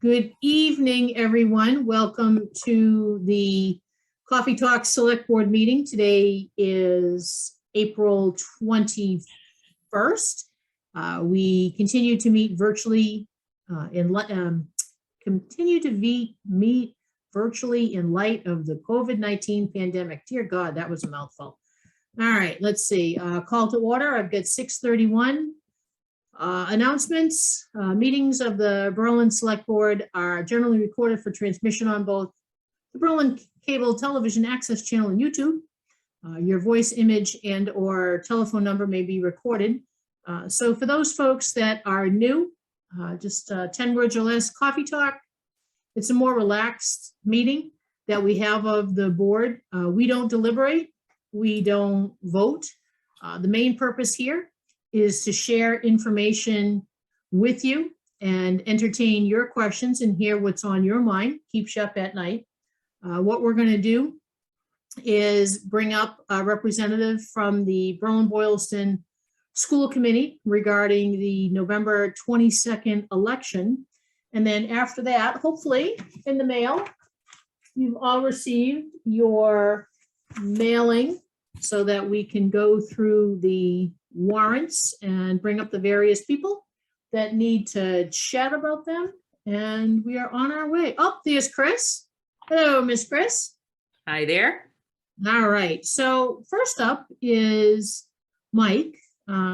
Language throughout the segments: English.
Good evening, everyone. Welcome to the Coffee Talk Select Board meeting. Today is April 21st. We continue to meet virtually meet virtually in light of the COVID-19 pandemic. Dear God, that was a mouthful. All right, let's see. Call to order. I've got 6:31. Announcements. Meetings of the Berlin Select Board are generally recorded for transmission on both the Berlin Cable Television Access Channel and YouTube. Your voice, image, and or telephone number may be recorded. So for those folks that are new, just 10 words or less, Coffee Talk. It's a more relaxed meeting that we have of the board. We don't deliberate. We don't vote. The main purpose here is to share information with you and entertain your questions and hear what's on your mind, keeps you up at night. What we're going to do is bring up a representative from the Berlin-Boylston School Committee regarding the November 22nd election. And then after that, hopefully in the mail, you've all received your mailing so that we can go through the warrants and bring up the various people that need to chat about them. And we are on our way. Oh, there's Chris. Hello, Miss Chris. Hi there. All right. So first up is Mike.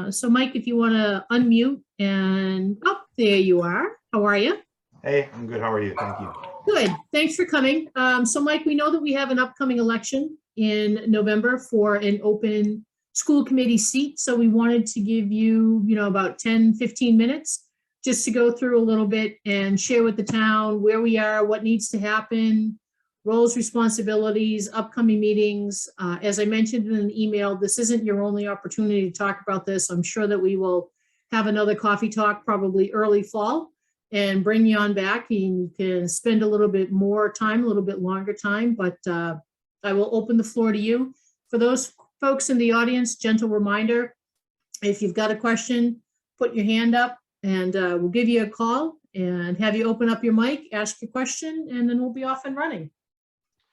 So Mike, if you want to unmute and there you are. How are you? Hey, I'm good. How are you? Thank you. Good. Thanks for coming. So Mike, we know that we have an upcoming election in November for an open school committee seat. So we wanted to give you, about 10, 15 minutes just to go through a little bit and share with the town where we are, what needs to happen, roles, responsibilities, upcoming meetings. As I mentioned in an email, this isn't your only opportunity to talk about this. I'm sure that we will have another coffee talk probably early fall and bring you on back, and you can spend a little bit more time, a little bit longer time, but I will open the floor to you. For those folks in the audience, gentle reminder, if you've got a question, put your hand up and we'll give you a call and have you open up your mic, ask your question, and then we'll be off and running.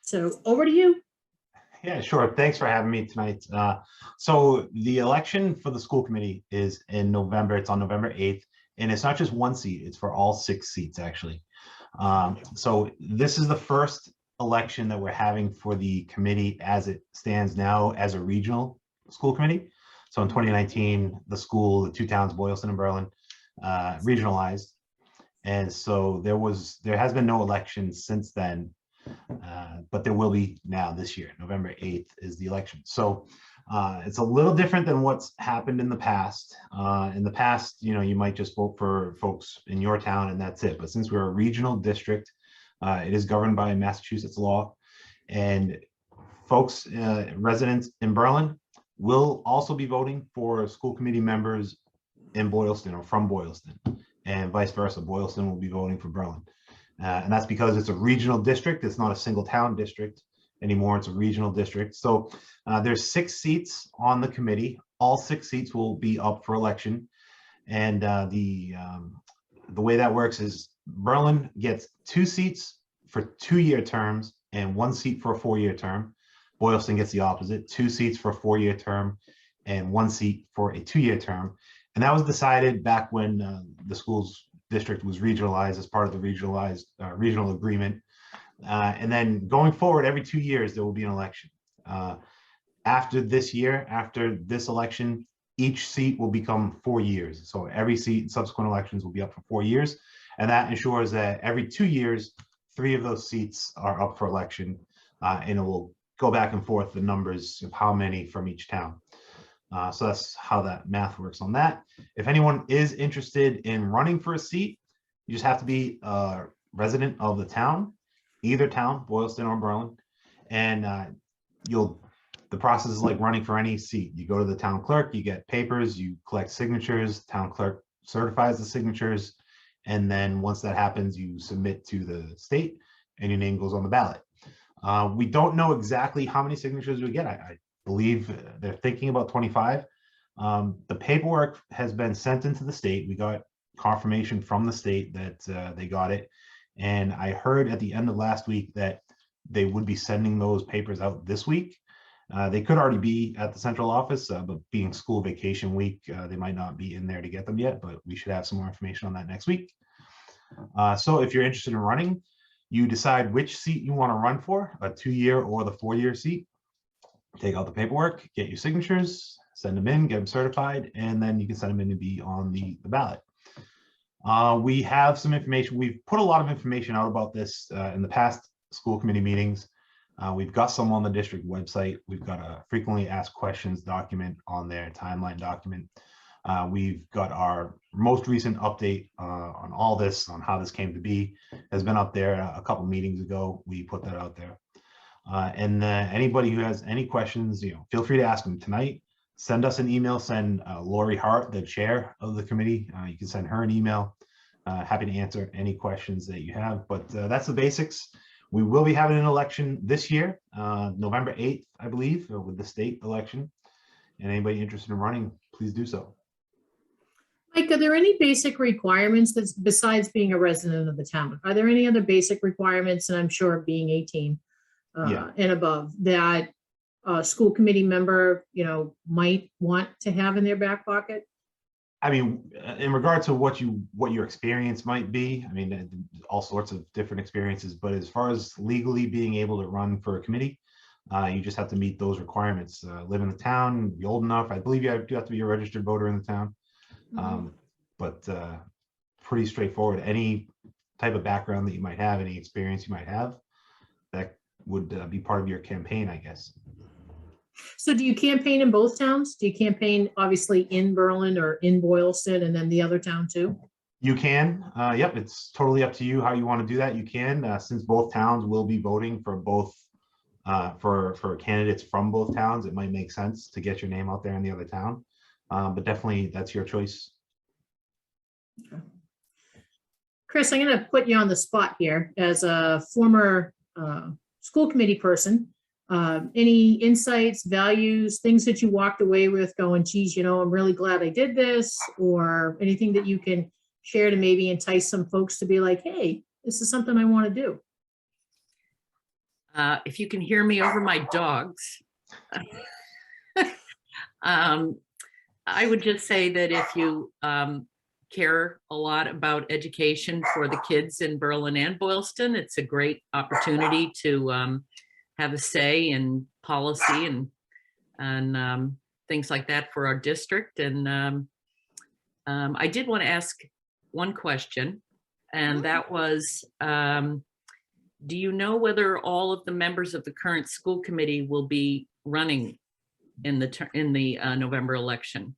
So over to you. Yeah, sure. Thanks for having me tonight. So the election for the school committee is in November. It's on November 8th. And it's not just one seat, it's for all 6 seats, actually. So this is the first election that we're having for the committee as it stands now as a regional school committee. So in 2019, the 2 towns, Boylston and Berlin, regionalized. And so there has been no election since then, but there will be now this year. November 8th is the election. So it's a little different than what's happened in the past. In the past, you might just vote for folks in your town and that's it. But since we're a regional district, it is governed by Massachusetts law, and folks, residents in Berlin will also be voting for school committee members in Boylston or from Boylston, and vice versa. Boylston will be voting for Berlin. And that's because it's a regional district. It's not a single town district anymore. It's a regional district. So there's 6 seats on the committee. All 6 seats will be up for election. And the way that works is Berlin gets 2 seats for 2-year terms and 1 seat for a 4-year term. Boylston gets the opposite, 2 seats for a 4-year term and 1 seat for a 2-year term. And that was decided back when the schools district was regionalized as part of the regional agreement. And then going forward, every 2 years, there will be an election. After this year, after this election, each seat will become 4 years. So every seat in subsequent elections will be up for 4 years. And that ensures that every 2 years, 3 of those seats are up for election. And it will go back and forth, the numbers of how many from each town. So that's how that math works on that. If anyone is interested in running for a seat, you just have to be a resident of the town, either town, Boylston or Berlin. And the process is like running for any seat. You go to the town clerk, you get papers, you collect signatures, town clerk certifies the signatures. And then once that happens, you submit to the state and your name goes on the ballot. We don't know exactly how many signatures we get. I believe they're thinking about 25. The paperwork has been sent into the state. We got confirmation from the state that they got it. And I heard at the end of last week that they would be sending those papers out this week. They could already be at the central office, but being school vacation week, they might not be in there to get them yet, but we should have some more information on that next week. So if you're interested in running, you decide which seat you want to run for, a 2-year or the 4-year seat. Take out the paperwork, get your signatures, send them in, get them certified, and then you can send them in to be on the ballot. We have some information. We've put a lot of information out about this in the past school committee meetings. We've got some on the district website. We've got a frequently asked questions document on their timeline document. We've got our most recent update on all this, on how this came to be, has been up there a couple meetings ago. We put that out there. And anybody who has any questions, feel free to ask them tonight. Send us an email, send Lori Hart, the chair of the committee. You can send her an email. Happy to answer any questions that you have, but that's the basics. We will be having an election this year, November 8th, I believe, with the state election. And anybody interested in running, please do so. Mike, are there any basic requirements that's besides being a resident of the town? Are there any other basic requirements, and I'm sure being 18 and above, that a school committee member, might want to have in their back pocket? I mean, in regard to what your experience might be, I mean, all sorts of different experiences, but as far as legally being able to run for a committee, you just have to meet those requirements. Live in the town, be old enough. I believe you have to be a registered voter in the town. But pretty straightforward. Any type of background that you might have, any experience you might have, that would be part of your campaign, I guess. So do you campaign in both towns? Do you campaign obviously in Berlin or in Boylston and then the other town too? You can. Yep, it's totally up to you how you want to do that. You can, since both towns will be voting for both for candidates from both towns. It might make sense to get your name out there in the other town, but definitely that's your choice. Okay. Chris, I'm going to put you on the spot here as a former school committee person. Any insights, values, things that you walked away with going, geez, I'm really glad I did this, or anything that you can share to maybe entice some folks to be like, hey, this is something I want to do? If you can hear me over my dogs, I would just say that if you care a lot about education for the kids in Berlin and Boylston, it's a great opportunity to have a say in policy and things like that for our district. And I did want to ask one question, and that was, do you know whether all of the members of the current school committee will be running in the November election?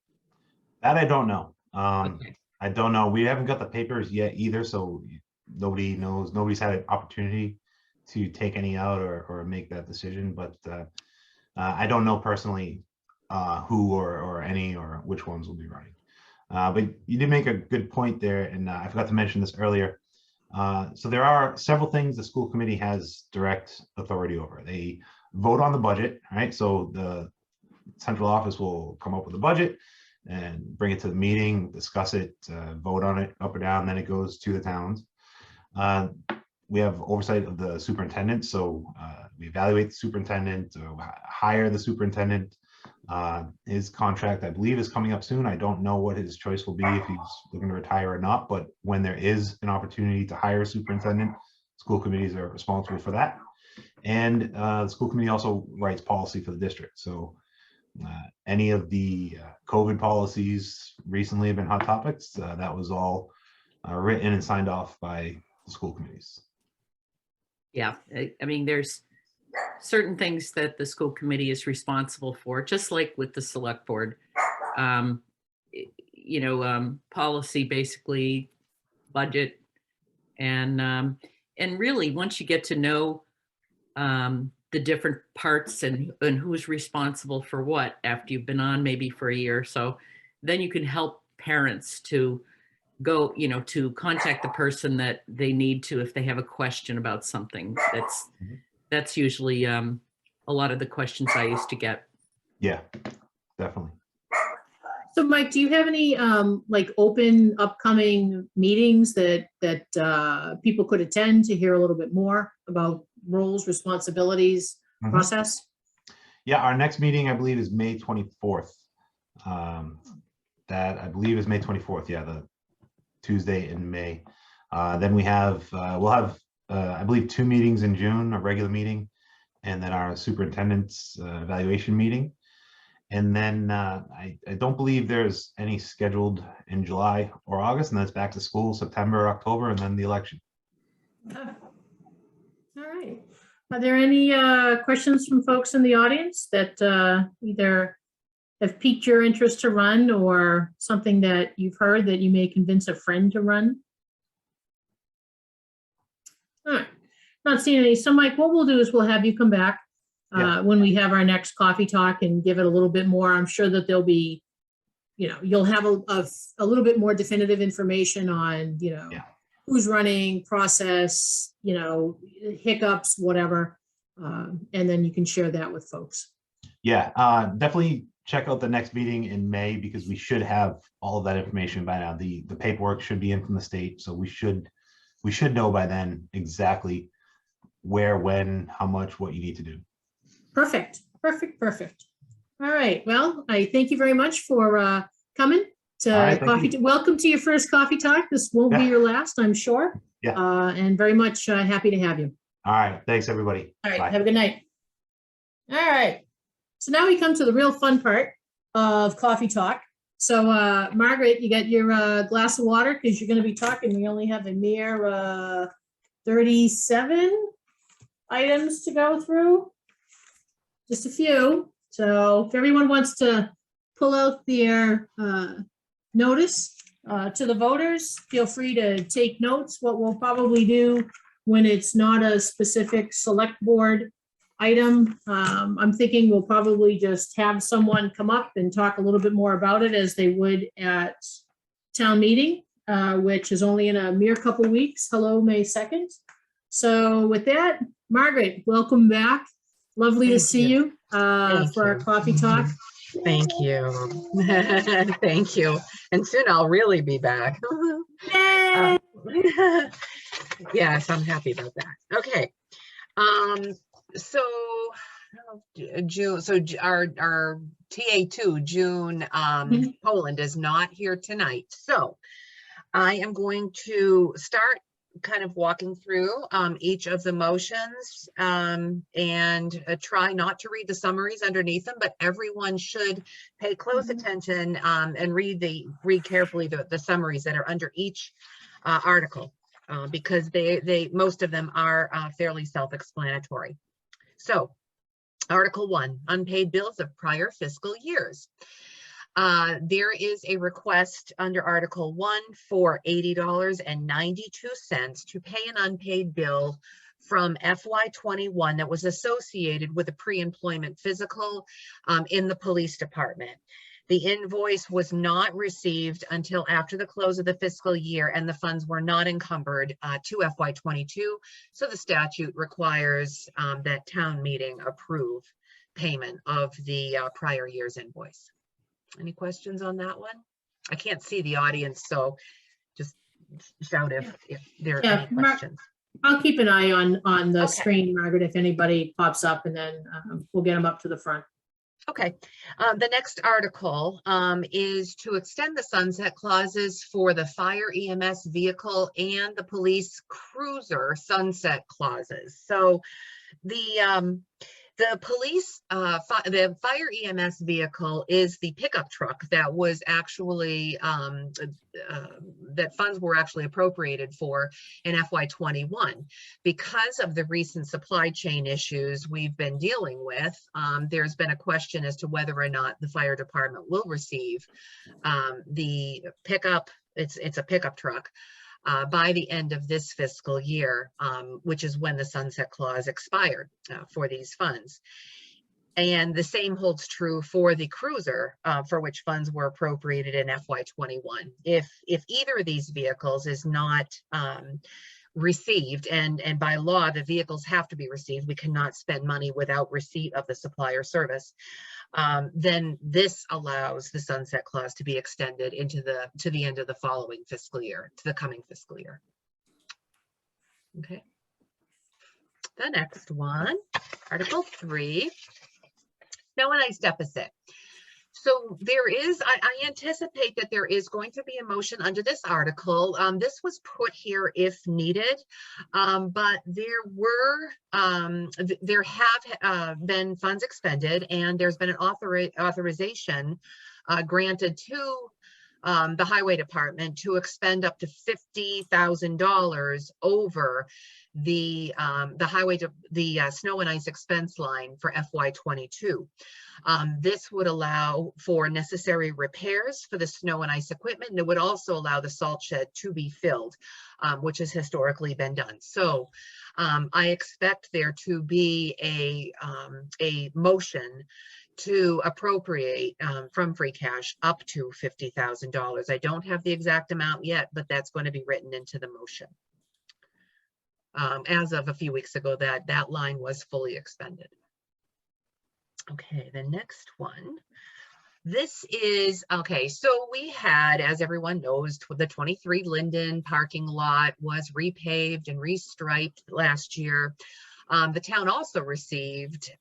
That I don't know. Okay. I don't know. We haven't got the papers yet either, so nobody knows. Nobody's had an opportunity to take any out or make that decision. But I don't know personally who or any or which ones will be running. But you did make a good point there, and I forgot to mention this earlier. So there are several things the school committee has direct authority over. They vote on the budget, right? So the central office will come up with a budget and bring it to the meeting, discuss it, vote on it up or down, then it goes to the towns. We have oversight of the superintendent, so we evaluate the superintendent, hire the superintendent. His contract, I believe, is coming up soon. I don't know what his choice will be, if he's looking to retire or not, but when there is an opportunity to hire a superintendent, school committees are responsible for that. And the school committee also writes policy for the district. So any of the COVID policies recently have been hot topics. That was all written and signed off by the school committees. Yeah, I mean, there's certain things that the school committee is responsible for, just like with the select board. Policy, basically, budget, and really, once you get to know the different parts and who's responsible for what after you've been on maybe for a year or so, then you can help parents to go, to contact the person that they need to if they have a question about something. That's usually a lot of the questions I used to get. Yeah, definitely. So Mike, do you have any like open upcoming meetings that people could attend to hear a little bit more about roles, responsibilities, Mhm. process? Yeah, our next meeting, I believe, is May 24th. That I believe is May 24th. Yeah, the Tuesday in May. Then we'll have, I believe, 2 meetings in June, a regular meeting, and then our superintendent's evaluation meeting. And then I don't believe there's any scheduled in July or August, and then it's back to school, September, October, and then the election. Ah, all right. Are there any questions from folks in the audience that either have piqued your interest to run or something that you've heard that you may convince a friend to run? All right. Not seeing any. So Mike, what we'll do is we'll have you come back Yeah. when we have our next coffee talk and give it a little bit more. I'm sure that there'll be, you'll have a little bit more definitive information on, Yeah. who's running, process, hiccups, whatever. And then you can share that with folks. Yeah, definitely check out the next meeting in May because we should have all of that information by now. The paperwork should be in from the state, so we should know by then exactly where, when, how much, what you need to do. Perfect. All right. Well, I thank you very much for coming to right, thank coffee. you. Welcome to your first coffee talk. This won't be Yeah. your last, I'm sure. Yeah. And very much happy to have you. All right, thanks everybody. All right. Bye. Have a good night. All right. So now we come to the real fun part of coffee talk. So Margaret, you got your glass of water because you're going to be talking. We only have a mere 37 items to go through. Just a few. So if everyone wants to pull out their notice to the voters, feel free to take notes. What we'll probably do when it's not a specific select board item, I'm thinking we'll probably just have someone come up and talk a little bit more about it as they would at town meeting, which is only in a mere couple weeks. Hello, May 2nd. So with that, Margaret, welcome back. Lovely to Thank see you. you for our you. coffee talk. Thank you. Thank you. And soon I'll really be back. Yay! Yes, I'm happy about that. Okay. So June, our TA2 June Poland is not here tonight. So I am going to start kind of walking through each of the motions and try not to read the summaries underneath them, but everyone should pay close attention and read carefully the summaries that are under each article because they most of them are fairly self-explanatory. So Article 1, unpaid bills of prior fiscal years. There is a request under Article 1 for $80.92 to pay an unpaid bill from FY21 that was associated with a pre-employment physical in the police department. The invoice was not received until after the close of the fiscal year, and the funds were not encumbered to FY22. So the statute requires that town meeting approve payment of the prior year's invoice. Any questions on that one? I can't see the audience, so just shout if there are any questions. I'll keep an eye on the Okay. screen, Margaret, if anybody pops up, and then we'll get them up to the front. Okay, the next article is to extend the sunset clauses for the fire EMS vehicle and the police cruiser sunset clauses. So the police, the fire EMS vehicle is the pickup truck that was actually, that funds were actually appropriated for in FY21. Because of the recent supply chain issues we've been dealing with, there's been a question as to whether or not the fire department will receive the pickup, it's a pickup truck, by the end of this fiscal year, which is when the sunset clause expired for these funds. And the same holds true for the cruiser, for which funds were appropriated in FY21. If either of these vehicles is not received, and by law the vehicles have to be received, we cannot spend money without receipt of the supplier service. then this allows the sunset clause to be extended to the end of the following fiscal year, to the coming fiscal year. Okay. The next one, Article 3, snow and ice deficit. So there is, I anticipate that there is going to be a motion under this article. This was put here if needed, but there have been funds expended, and there's been an authorization granted to the Highway Department to expend up to $50,000 over the snow and ice expense line for FY22. This would allow for necessary repairs for the snow and ice equipment, and it would also allow the salt shed to be filled, which has historically been done. So I expect there to be a motion to appropriate from free cash up to $50,000. I don't have the exact amount yet, but that's going to be written into the motion. As of a few weeks ago, that line was fully expended. Okay, the next one. This is, okay, so we had, as everyone knows, the 23 Linden parking lot was repaved and restriped last year. The town also received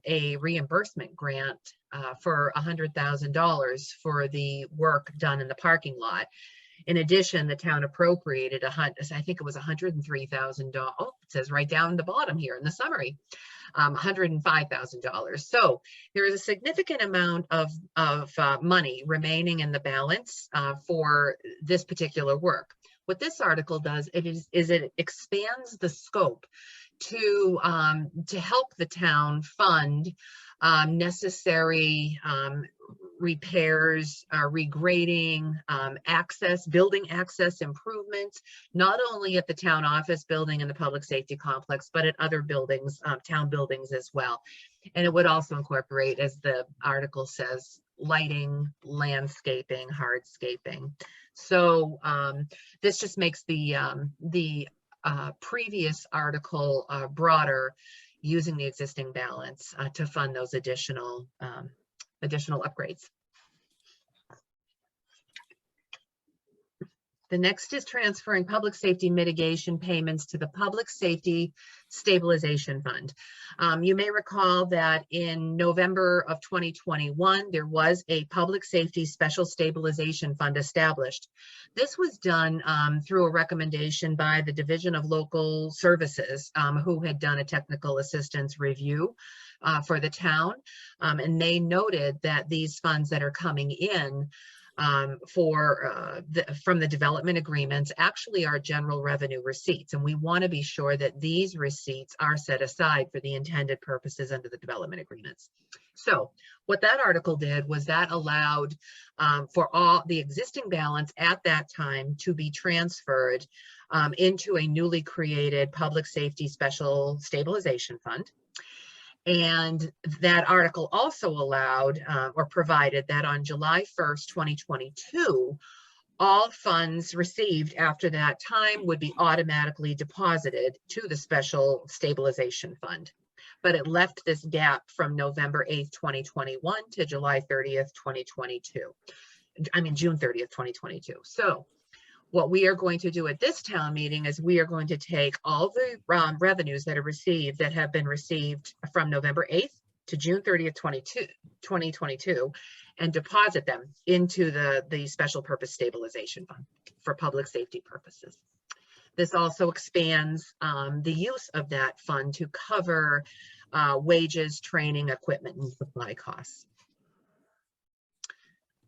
a reimbursement grant for $100,000 for the work done in the parking lot. In addition, the town appropriated I think it was $103,000. Oh, it says right down the bottom here in the summary, $105,000. So there is a significant amount of money remaining in the balance for this particular work. What this article does is it expands the scope to help the town fund necessary repairs, regrading, building access improvements, not only at the town office building and the public safety complex, but at other buildings, town buildings as well. And it would also incorporate, as the article says, lighting, landscaping, hardscaping. So this just makes the previous article broader, using the existing balance to fund those additional upgrades. The next is transferring public safety mitigation payments to the Public Safety Stabilization Fund. You may recall that in November of 2021, there was a Public Safety Special Stabilization Fund established. This was done through a recommendation by the Division of Local Services, who had done a technical assistance review for the town. And they noted that these funds that are coming in from the development agreements actually are general revenue receipts, and we want to be sure that these receipts are set aside for the intended purposes under the development agreements. So what that article did was that allowed for all the existing balance at that time to be transferred into a newly created Public Safety Special Stabilization Fund. And that article also allowed or provided that on July 1st, 2022, all funds received after that time would be automatically deposited to the Special Stabilization Fund. But it left this gap from November 8th, 2021 to July 30th, 2022. I mean, June 30th, 2022. So what we are going to do at this town meeting is we are going to take all the revenues that have been received from November 8th to June 30th, 2022, and deposit them into the Special Purpose Stabilization Fund for public safety purposes. This also expands the use of that fund to cover wages, training, equipment, and supply costs.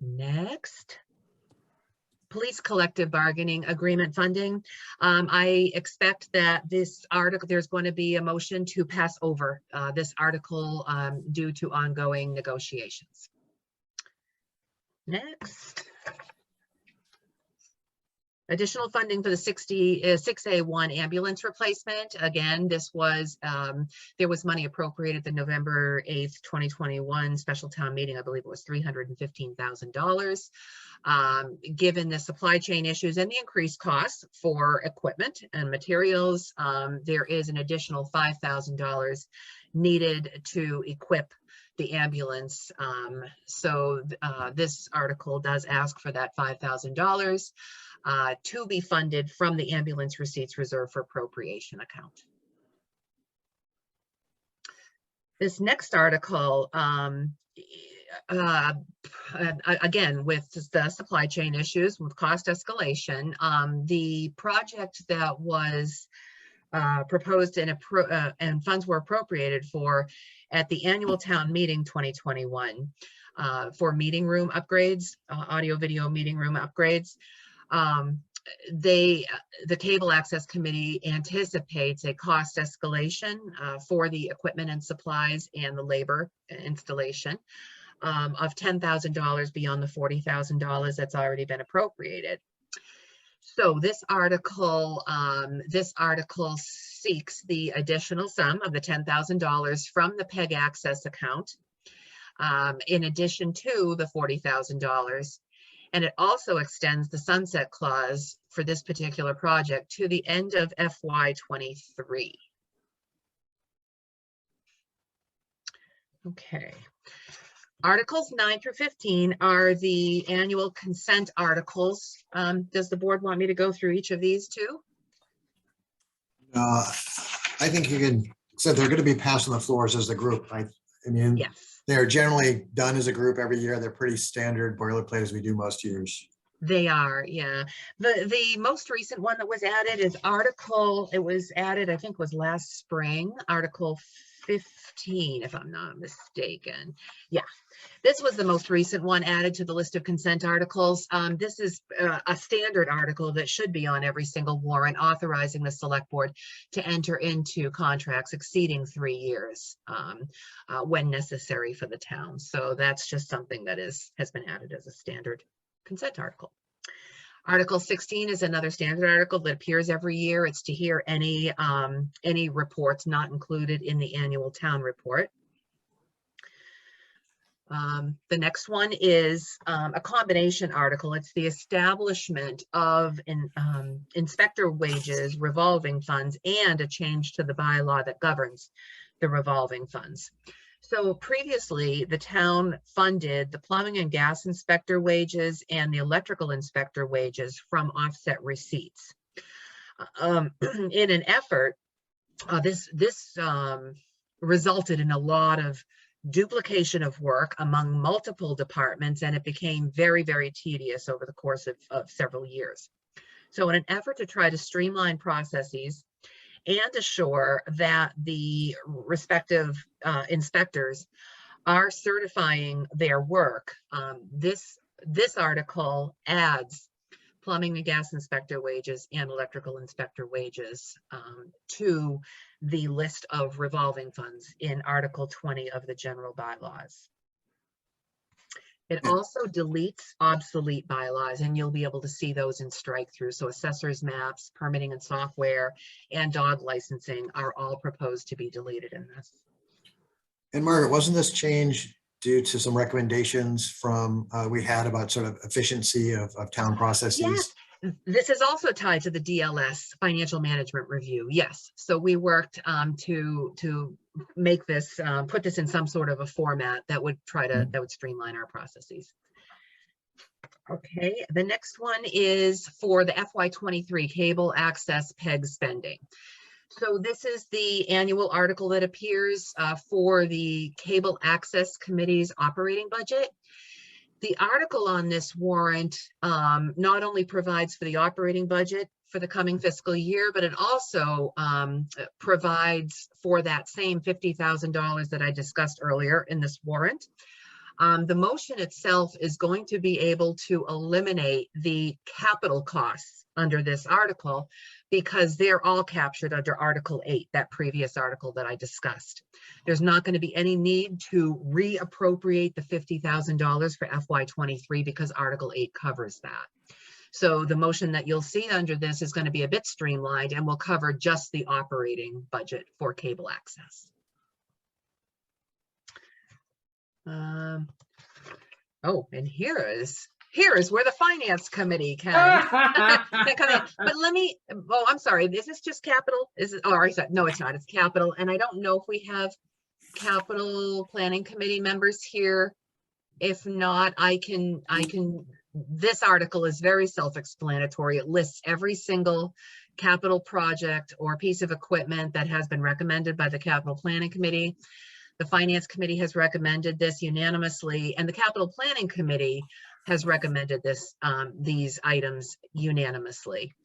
Next. Police collective bargaining agreement funding. I expect that this article, there's going to be a motion to pass over this article due to ongoing negotiations. Next. Additional funding for the 6A1 ambulance replacement. Again, this was, there was money appropriated the November 8th, 2021 special town meeting. I believe it was $315,000. Given the supply chain issues and the increased costs for equipment and materials, there is an additional $5,000 needed to equip the ambulance. So this article does ask for that $5,000 to be funded from the ambulance receipts reserved for appropriation account. This next article, again, with the supply chain issues, with cost escalation, the project that was proposed and funds were appropriated for at the annual town meeting 2021 for meeting room upgrades, audio video meeting room upgrades. The Cable Access Committee anticipates a cost escalation for the equipment and supplies and the labor installation of $10,000 beyond the $40,000 that's already been appropriated. So this article seeks the additional sum of the $10,000 from the PEG Access account, in addition to the $40,000. And it also extends the sunset clause for this particular project to the end of FY23. Okay. Articles 9 through 15 are the annual consent articles. Does the board want me to go through each of these too? I think you can, so they're going to be passed on the floors as the group. I mean, Yes. they're generally done as a group every year. They're pretty standard boilerplate as we do most years. They are, yeah. The most recent one that was added is it was added, I think was last spring, Article 15, if I'm not mistaken. Yeah, this was the most recent one added to the list of consent articles. This is a standard article that should be on every single warrant, authorizing the select board to enter into contracts exceeding 3 years when necessary for the town. So that's just something that has been added as a standard consent article. Article 16 is another standard article that appears every year. It's to hear any reports not included in the annual town report. The next one is a combination article. It's the establishment of inspector wages, revolving funds, and a change to the bylaw that governs the revolving funds. So previously, the town funded the plumbing and gas inspector wages and the electrical inspector wages from offset receipts. In an effort, this resulted in a lot of duplication of work among multiple departments, and it became very, very tedious over the course of several years. So in an effort to try to streamline processes and assure that the respective inspectors are certifying their work, this article adds plumbing and gas inspector wages and electrical inspector wages to the list of revolving funds in Article 20 of the general bylaws. It also deletes obsolete bylaws, and you'll be able to see those in strike through. So assessors maps, permitting and software, and dog licensing are all proposed to be deleted in this. And Margaret, wasn't this change due to some recommendations from we had about sort of efficiency of town processes? Yes, this is also tied to the DLS financial management review. Yes, so we worked to make this, put this in some sort of a format that would that would streamline our processes. Okay, the next one is for the FY23 cable access PEG spending. So this is the annual article that appears for the Cable Access Committee's operating budget. The article on this warrant not only provides for the operating budget for the coming fiscal year, but it also provides for that same $50,000 that I discussed earlier in this warrant. The motion itself is going to be able to eliminate the capital costs under this article because they're all captured under Article 8, that previous article that I discussed. There's not going to be any need to reappropriate the $50,000 for FY23 because Article 8 covers that. So the motion that you'll see under this is going to be a bit streamlined and will cover just the operating budget for cable access. Oh, and here is where the finance committee can come in. But let me, oh, I'm sorry, is this just capital? Is it, oh, I said, no, it's not, it's capital. And I don't know if we have capital planning committee members here? If not, this article is very self-explanatory. It lists every single capital project or piece of equipment that has been recommended by the capital planning committee. The finance committee has recommended this unanimously, and the capital planning committee has recommended these items unanimously.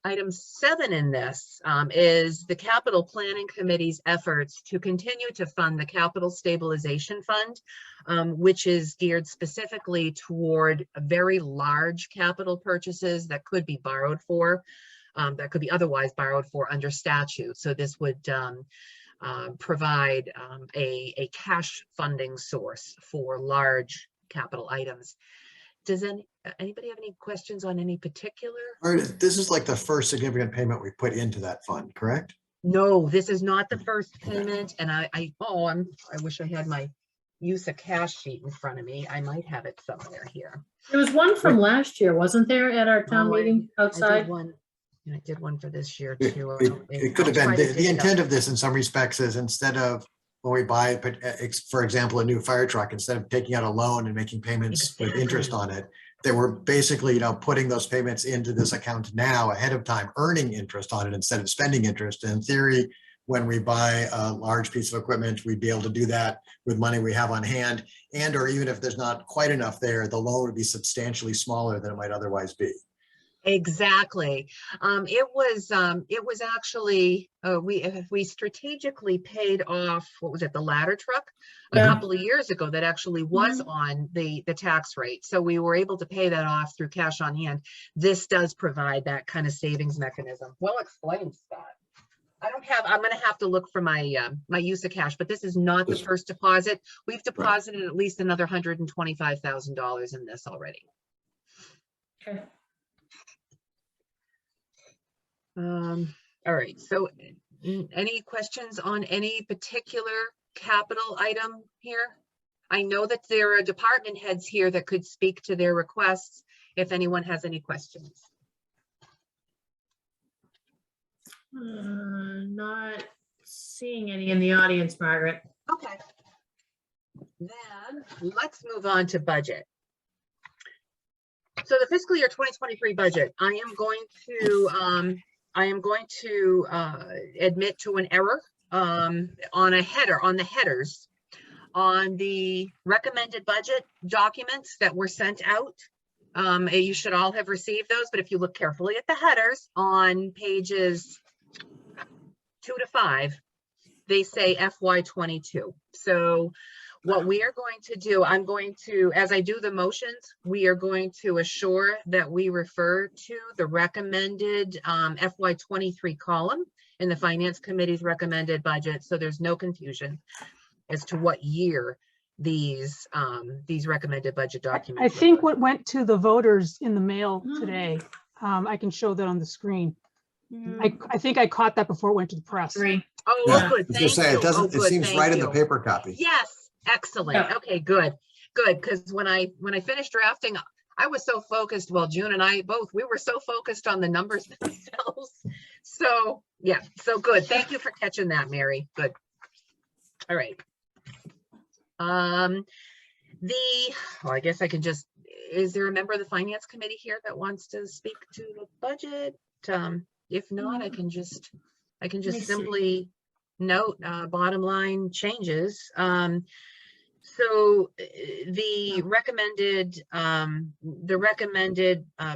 Item 7 in this is the capital planning committee's efforts to continue to fund the capital stabilization fund, which is geared specifically toward very large capital purchases that could be borrowed for, that could be otherwise borrowed for under statute. So this would provide a cash funding source for large capital items. Does anybody have any questions on any particular? This is like the first significant payment we put into that fund, correct? No, this is not the first payment. And I wish I had my use of cash sheet in front of me. I might have it somewhere here. There was one from last year, wasn't there, at our town Oh, meeting I outside? did one. I did one for this year It too. it could have been, the intent of this in some respects is instead of when we buy, for example, a new fire truck, instead of taking out a loan and making payments with interest on it, they were basically, putting those payments into this account now ahead of time, earning interest on it instead of spending interest. In theory, when we buy a large piece of equipment, we'd be able to do that with money we have on hand, and or even if there's not quite enough there, the loan would be substantially smaller than it might otherwise be. Exactly. It was actually, we strategically paid off, what was it, the ladder truck a Yeah. couple of years ago that actually was on the tax rate. So we were able to pay that off through cash on hand. This does provide that kind of savings mechanism. Well explained, Scott. I'm going to have to look for my my use of cash, but this is not the first deposit. We've deposited at least another $125,000 in this already. Okay. All right, so any questions on any particular capital item here? I know that there are department heads here that could speak to their requests if anyone has any questions. Not seeing any in the audience, Margaret. Okay. Then let's move on to budget. So the fiscal year 2023 budget, I am going to admit to an error on the headers on the recommended budget documents that were sent out. You should all have received those, but if you look carefully at the headers on pages 2 to 5, they say FY22. So what we are going to do, as I do the motions, we are going to assure that we refer to the recommended FY23 column in the Finance Committee's recommended budget, so there's no confusion as to what year these recommended budget documents. I think what went to the voters in the mail today, I can show that on the screen. I think I caught that before it went to the press. 3. Oh, Yeah, good. I was gonna say, it doesn't, it seems right in the paper copy. Yes, excellent. Yeah. Okay, good. Because when I finished drafting, I was so focused, well, June and I both, we were so focused on the numbers themselves. So yeah, so good. Thank you for catching that, Mary. Good. All right. I guess I can just, is there a member of the Finance Committee here that wants to speak to the budget? If not, I can just simply note bottom line changes. So the recommended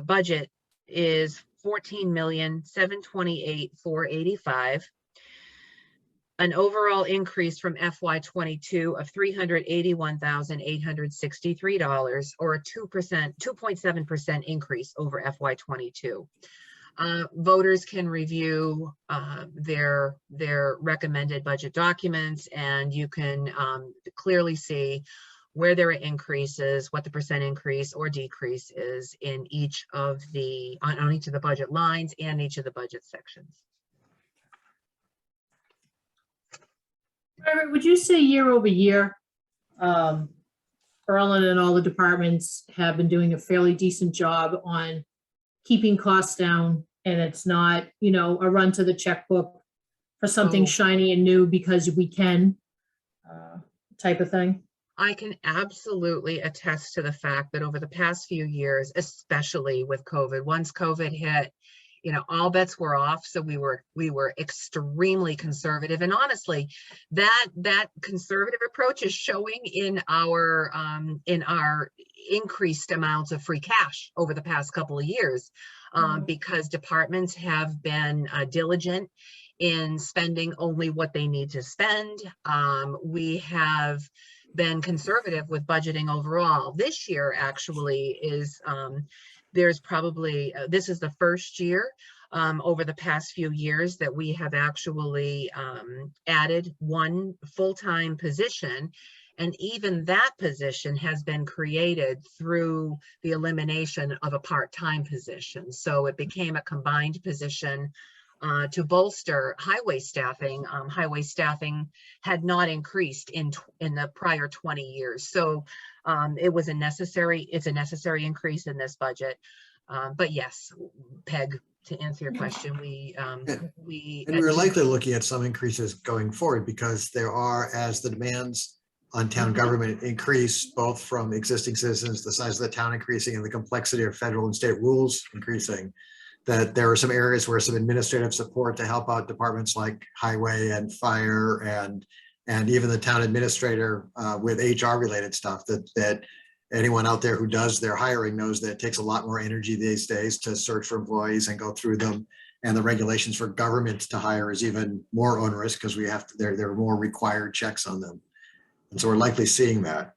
budget is $14,728,485. An overall increase from FY22 of $381,863, or a 2.7% increase over FY22. Voters can review their recommended budget documents, and you can clearly see where there are increases, what the percent increase or decrease is in each of the on each of the budget lines and each of the budget sections. Margaret, would you say year over year, Berlin and all the departments have been doing a fairly decent job on keeping costs down, and it's not, a run to the checkbook for something Oh. shiny and new because we can, type of thing? I can absolutely attest to the fact that over the past few years, especially with COVID, once COVID hit, you know, all bets were off. So we were extremely conservative. And honestly, that conservative approach is showing in our increased amounts of free cash over the past couple of years, because departments have been diligent in spending only what they need to spend. We have been conservative with budgeting overall. This year actually is, there's probably, this is the first year over the past few years that we have actually added one full-time position. And even that position has been created through the elimination of a part-time position. So it became a combined position to bolster highway staffing. Highway staffing had not increased in the prior 20 years. So it's a necessary increase in this budget. But yes, Peg, to answer your question, And we're likely looking at some increases going forward because there are, as the demands on town government increase, both from existing citizens, the size of the town increasing, and the complexity of federal and state rules increasing, that there are some areas where some administrative support to help out departments like highway and fire and even the town administrator with HR related stuff, that anyone out there who does their hiring knows that it takes a lot more energy these days to search for employees and go through them. And the regulations for government to hire is even more onerous because there are more required checks on them. And so we're likely seeing that.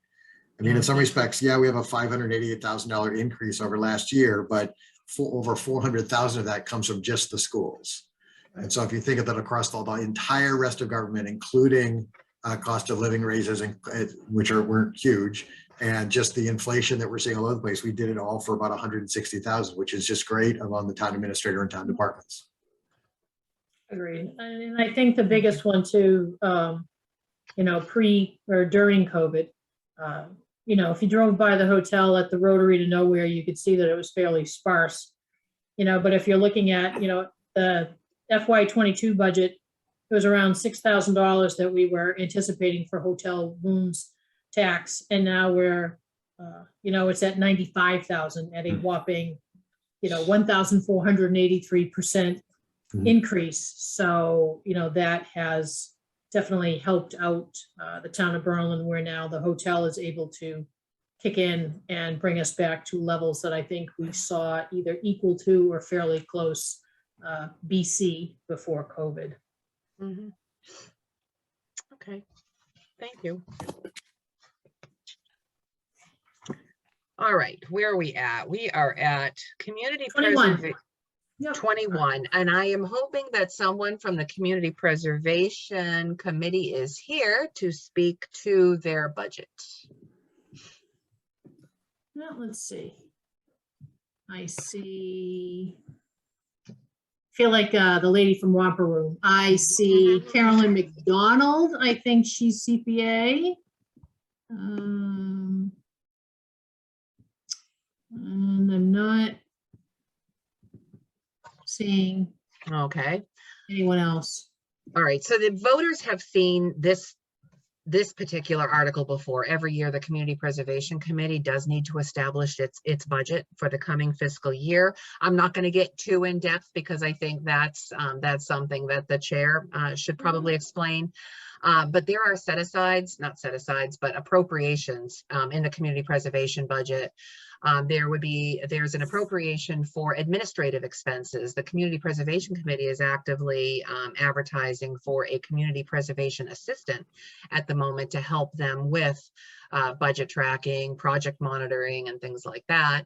I mean, in some respects, yeah, we have a $588,000 increase over last year, but over 400,000 of that comes from just the schools. And so if you think of that across the entire rest of government, including cost of living raises, which weren't huge, and just the inflation that we're seeing all over the place, we did it all for about 160,000, which is just great among the town administrator and town departments. Agreed. And I think the biggest one too, you know, pre or during COVID, you know, if you drove by the hotel at the Rotary to Nowhere, you could see that it was fairly sparse, you know, but if you're looking at, you know, the FY22 budget, it was around $6,000 that we were anticipating for hotel rooms tax. And now we're, you know, it's at 95,000 at a whopping, you know, 1,483% increase. So, you know, that has definitely helped out the town of Berlin, where now the hotel is able to kick in and bring us back to levels that I think we saw either equal to or fairly close BC before COVID. Okay, thank you. All right, where are we at? We are at community 21. preservation. Yep. 21, and I am hoping that someone from the Community Preservation Committee is here to speak to their budget. Well, let's see. I see. Feel like the lady from Romper Room. I see Carolyn McDonald. I think she's CPA. And I'm not seeing Okay. anyone else. All right. So the voters have seen this particular article before. Every year, the Community Preservation Committee does need to establish its budget for the coming fiscal year. I'm not going to get too in depth because I think that's something that the chair should probably explain. But there are but appropriations in the community preservation budget. There's an appropriation for administrative expenses. The Community Preservation Committee is actively advertising for a community preservation assistant at the moment to help them with budget tracking, project monitoring, and things like that.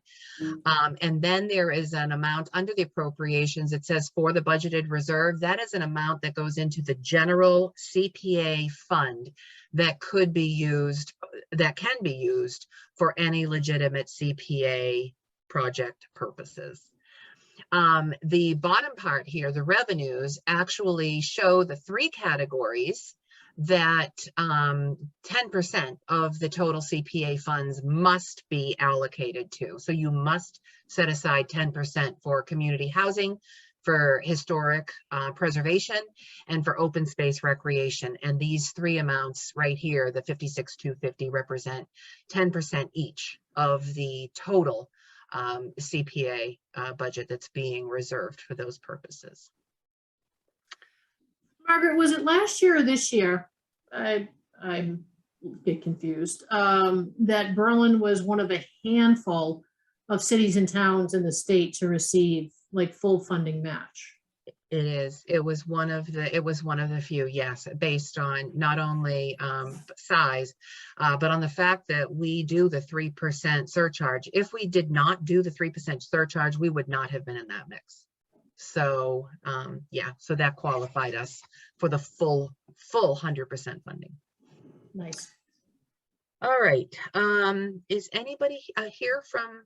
And then there is an amount under the appropriations. It says for the budgeted reserve. That is an amount that goes into the general CPA fund that can be used for any legitimate CPA project purposes. The bottom part here, the revenues, actually show the three categories that 10% of the total CPA funds must be allocated to. So you must set aside 10% for community housing, for historic preservation and for open space recreation. And these three amounts right here, the 56,250, represent 10% each of the total CPA budget that's being reserved for those purposes. Margaret, was it last year or this year? I'm get confused. That Berlin was one of a handful of cities and towns in the state to receive like full funding match. It is. It was one of the few, yes, based on not only size, but on the fact that we do the 3% surcharge. If we did not do the 3% surcharge, we would not have been in that mix. So yeah, so that qualified us for the full 100% funding. Nice. All right. Is anybody here from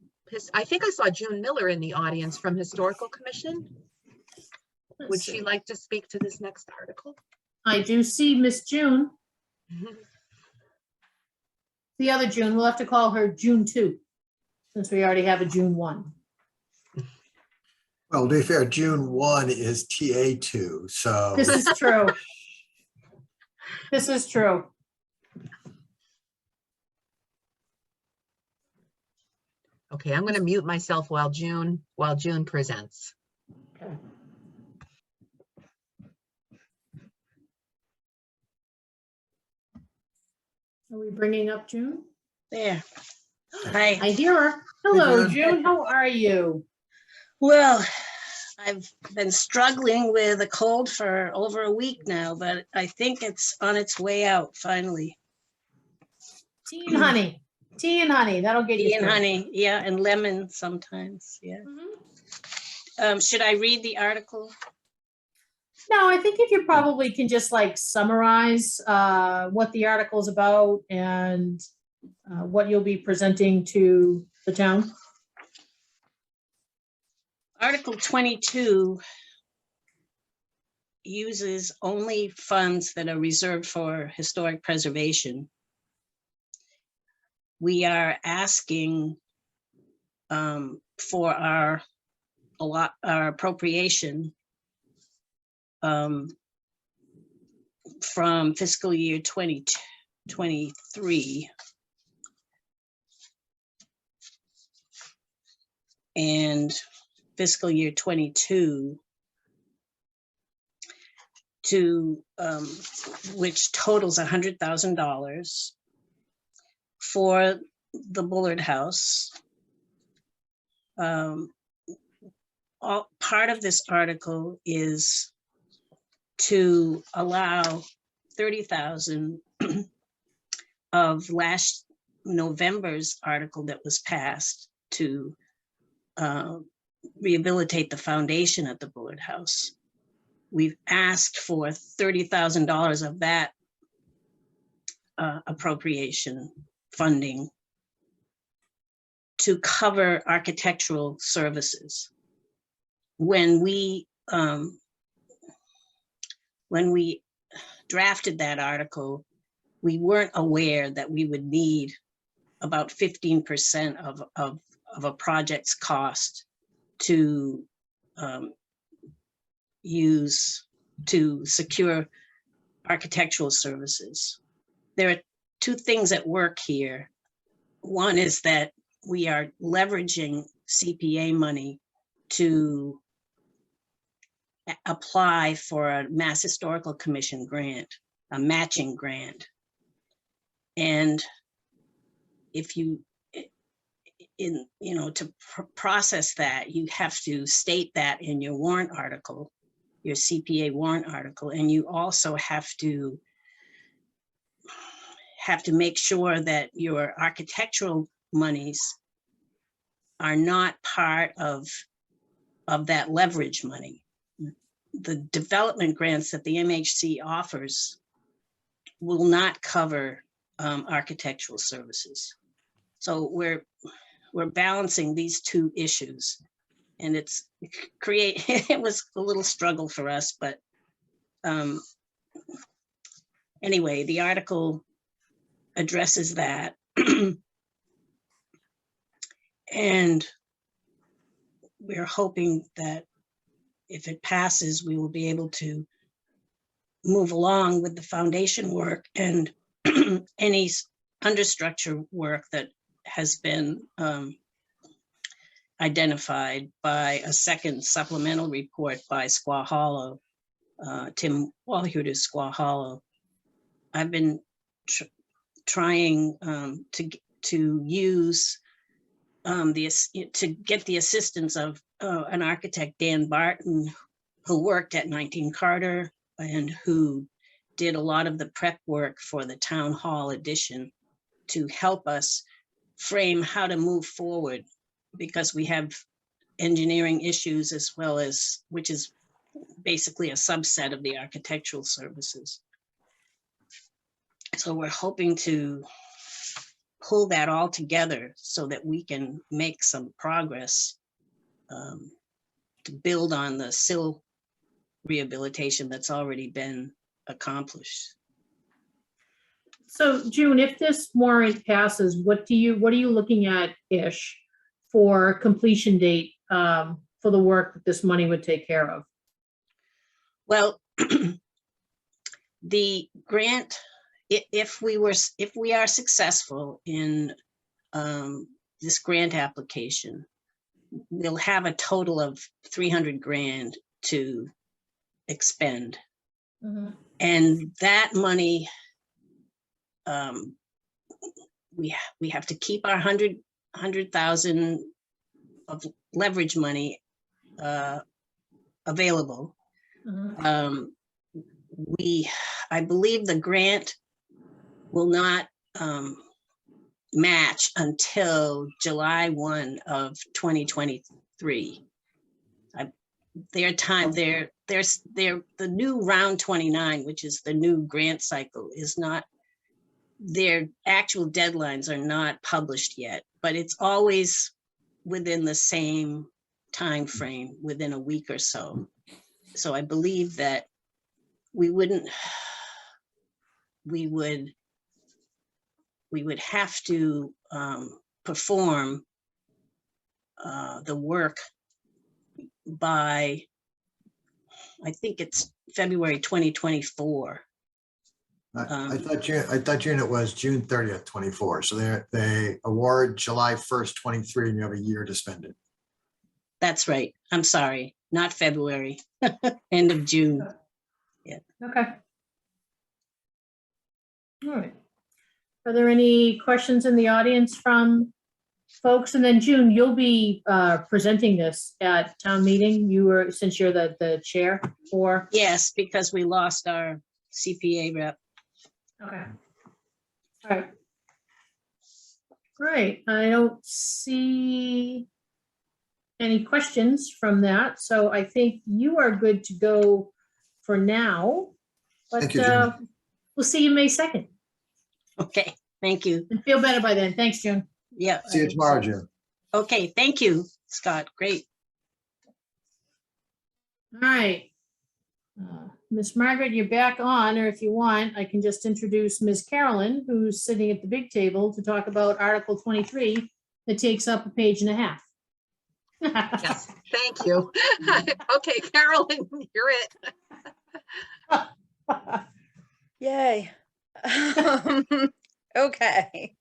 I think I saw June Miller in the audience from Historical Commission. Would Let's she see. like to speak to this next article? I do see Miss June. The other June, we'll have to call her June 2, since we already have a June 1. Well, to be fair, June 1 is TA2, so. This is true. This is true. Okay, I'm going to mute myself while June presents. Okay. Are we bringing up June? There. Hi. I hear her. Hello, June. June. How are you? Well, I've been struggling with a cold for over a week now, but I think it's on its way out finally. Tea and honey. Tea and honey. That'll get you Tea and through. honey, yeah, and lemon sometimes, yeah. Mhm. Should I read the article? No, I think if you probably can just like summarize what the article's about and what you'll be presenting to the town. Article 22 uses only funds that are reserved for historic preservation. We are asking for our appropriation from fiscal year 2023 and fiscal year 22 to which totals $100,000 for the Bullard House. Part of this article is to allow 30,000 of last November's article that was passed to rehabilitate the foundation at the Bullard House. We've asked for $30,000 of that appropriation funding to cover architectural services. When we drafted that article, we weren't aware that we would need about 15% of a project's cost to use to secure architectural services. There are two things at work here. One is that we are leveraging CPA money to apply for a Mass Historical Commission grant, a matching grant. And if you, to process that, you have to state that in your warrant article, your CPA warrant article, and you also have to make sure that your architectural monies are not part of that leverage money. The development grants that the MHC offers will not cover architectural services. So we're balancing these two issues, and it was a little struggle for us, but anyway, the article addresses that. And we're hoping that if it passes, we will be able to move along with the foundation work and any understructure work that has been identified by a second supplemental report by Squaw Hollow, Tim Walhuter's Squaw Hollow. I've been trying to use to get the assistance of an architect, Dan Barton, who worked at 19 Carter and who did a lot of the prep work for the town hall addition to help us frame how to move forward, because we have engineering issues as well as, which is basically a subset of the architectural services. So we're hoping to pull that all together so that we can make some progress to build on the sill rehabilitation that's already been accomplished. So June, if this warrant passes, what are you looking at ish for completion date for the work that this money would take care of? Well, the grant, if we are successful in this grant application, we'll have a total of 300 grand to expend. Mhm. And that money, we have to keep our 100,000 of leverage money available. Mhm. I believe the grant will not match until July 1 of 2023. The new round 29, which is the new grant cycle, is not, their actual deadlines are not published yet, but it's always within the same time frame, within a week or so. So I believe that we would have to perform the work by, I think it's February 2024. I thought June it was June 30th, 24. So they award July 1st, 23, and you have a year to spend it. That's right. I'm sorry, not February, end of June. Okay. All right. Are there any questions in the audience from folks? And then June, you'll be presenting this at town meeting. Since you're the chair for. Yes, because we lost our CPA rep. Okay. All right. Great. I don't see any questions from that. So I think you are good to go for now. But Thank you, June. we'll see you May 2nd. Okay, thank you. And feel better by then. Thanks, June. Yeah. See you tomorrow, June. Okay, thank you, Scott. Great. All right. Miss Margaret, you're back on, or if you want, I can just introduce Ms. Carolyn, who's sitting at the big table to talk about Article 23 that takes up a page and a half. Yes, thank you. Okay, Carolyn, you're it. Yay. Okay.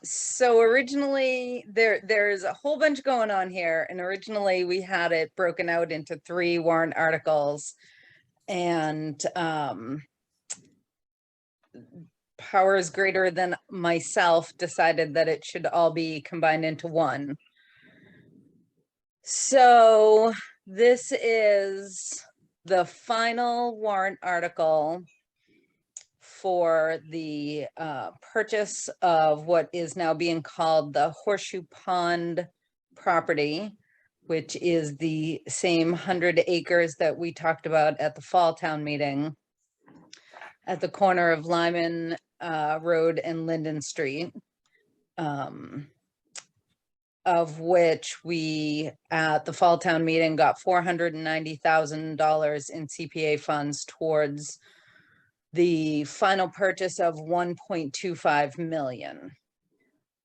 So originally there's a whole bunch going on here, and originally we had it broken out into 3 warrant articles, and powers greater than myself decided that it should all be combined into one. So this is the final warrant article for the purchase of what is now being called the Horseshoe Pond property, which is the same 100 acres that we talked about at the fall town meeting at the corner of Lyman Road and Linden Street, of which we at the fall town meeting got $490,000 in CPA funds towards the final purchase of 1.25 million.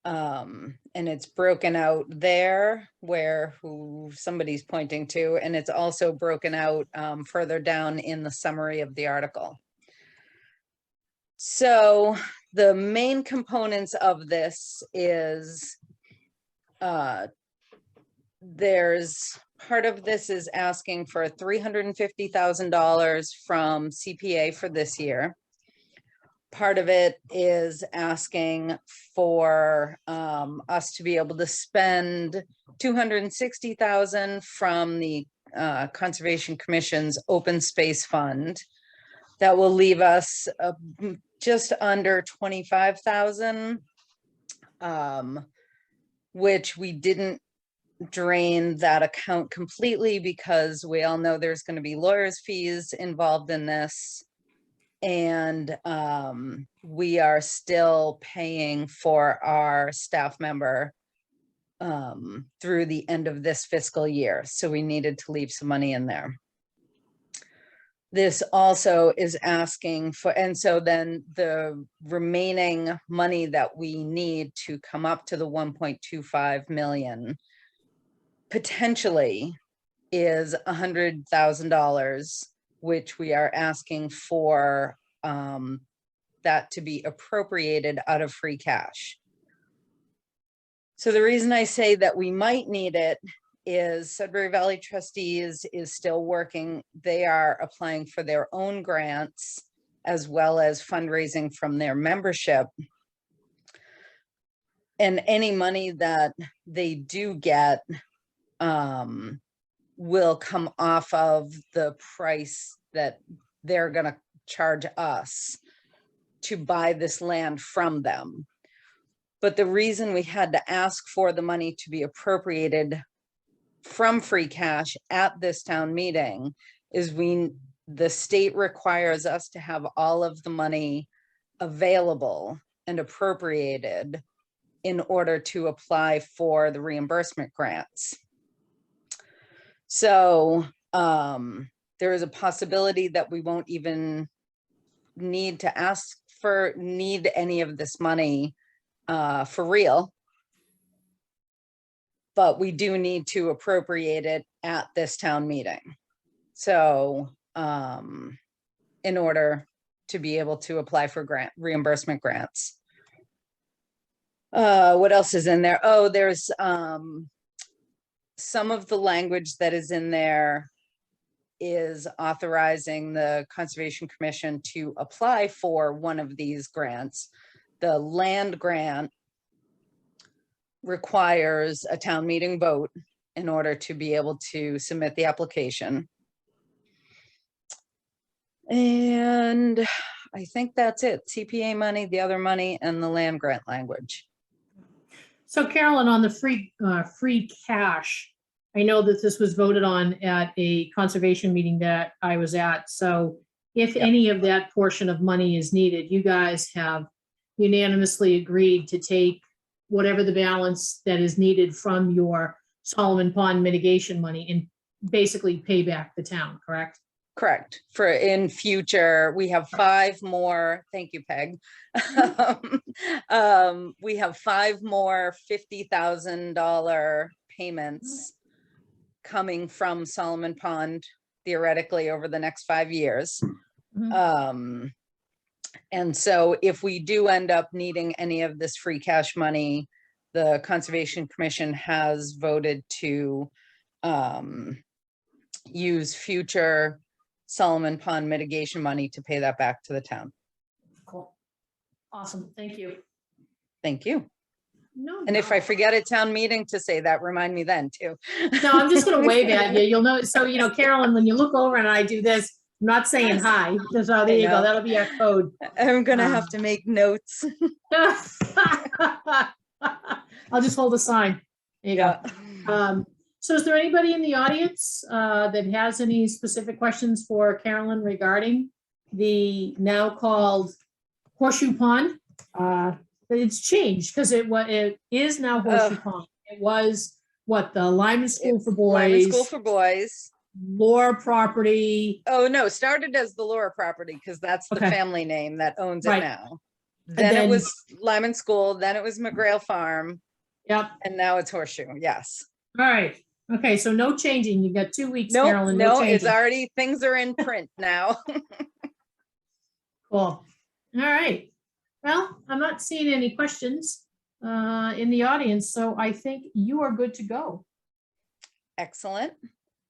And And it's broken out there where who somebody's pointing to, and it's also broken out further down in the summary of the article. So the main components of this is there's part of this is asking for $350,000 from CPA for this year. Part of it is asking for us to be able to spend $260,000 from the Conservation Commission's Open Space Fund. That will leave us just under 25,000, which we didn't drain that account completely because we all know there's going to be lawyers' fees involved in this. And we are still paying for our staff member through the end of this fiscal year. So we needed to leave some money in there. This also is asking for, and so then the remaining money that we need to come up to the 1.25 million potentially is $100,000, which we are asking for that to be appropriated out of free cash. So the reason I say that we might need it is Sudbury Valley Trustees is still working. They are applying for their own grants as well as fundraising from their membership. And any money that they do get will come off of the price that they're going to charge us to buy this land from them. But the reason we had to ask for the money to be appropriated from free cash at this town meeting is the state requires us to have all of the money available and appropriated in order to apply for the reimbursement grants. So there is a possibility that we won't even need to need any of this money for real. But we do need to appropriate it at this town meeting. So in order to be able to apply for reimbursement grants. What else is in there? Oh, there's some of the language that is in there is authorizing the Conservation Commission to apply for one of these grants. The land grant requires a town meeting vote in order to be able to submit the application. And I think that's it. CPA money, the other money, and the land grant language. So Carolyn, on the free cash, I know that this was voted on at a conservation meeting that I was at. So if any of that portion of money is needed, you guys have unanimously agreed to take whatever the balance that is needed from your Solomon Pond mitigation money and basically pay back the town, correct? Correct. For in future, we have 5 more. Thank you, Peg. We have 5 more $50,000 payments coming from Solomon Pond, theoretically over the next 5 years. And so if we do end up needing any of this free cash money, the Conservation Commission has voted to use future Solomon Pond mitigation money to pay that back to the town. Cool. Awesome. Thank you. Thank you. No, And if I forget at town meeting to say that, remind me then too. No, I'm just going to wave at you. You'll know. So, you know, Carolyn, when you look over and I do this, I'm not saying hi. So there you go. That'll be our code. I'm going to have to make notes. I'll just hold a sign. There you go. So is there anybody in the audience that has any specific questions for Carolyn regarding the now called Horseshoe Pond? It's changed because it is now Horseshoe Pond. It was what, the Lyman School for Boys. Lyman School for Boys. Lore property. Oh, no, started as the Lore property because that's the family name that owns it now. Then it was Lyman School, then it was McGrail Farm. Yep. And now it's Horseshoe, yes. All right. Okay, so no changing. You got 2 weeks, No, Carolyn. No no, it's changing. already, things are in print now. Cool. All right. Well, I'm not seeing any questions in the audience, so I think you are good to go. Excellent.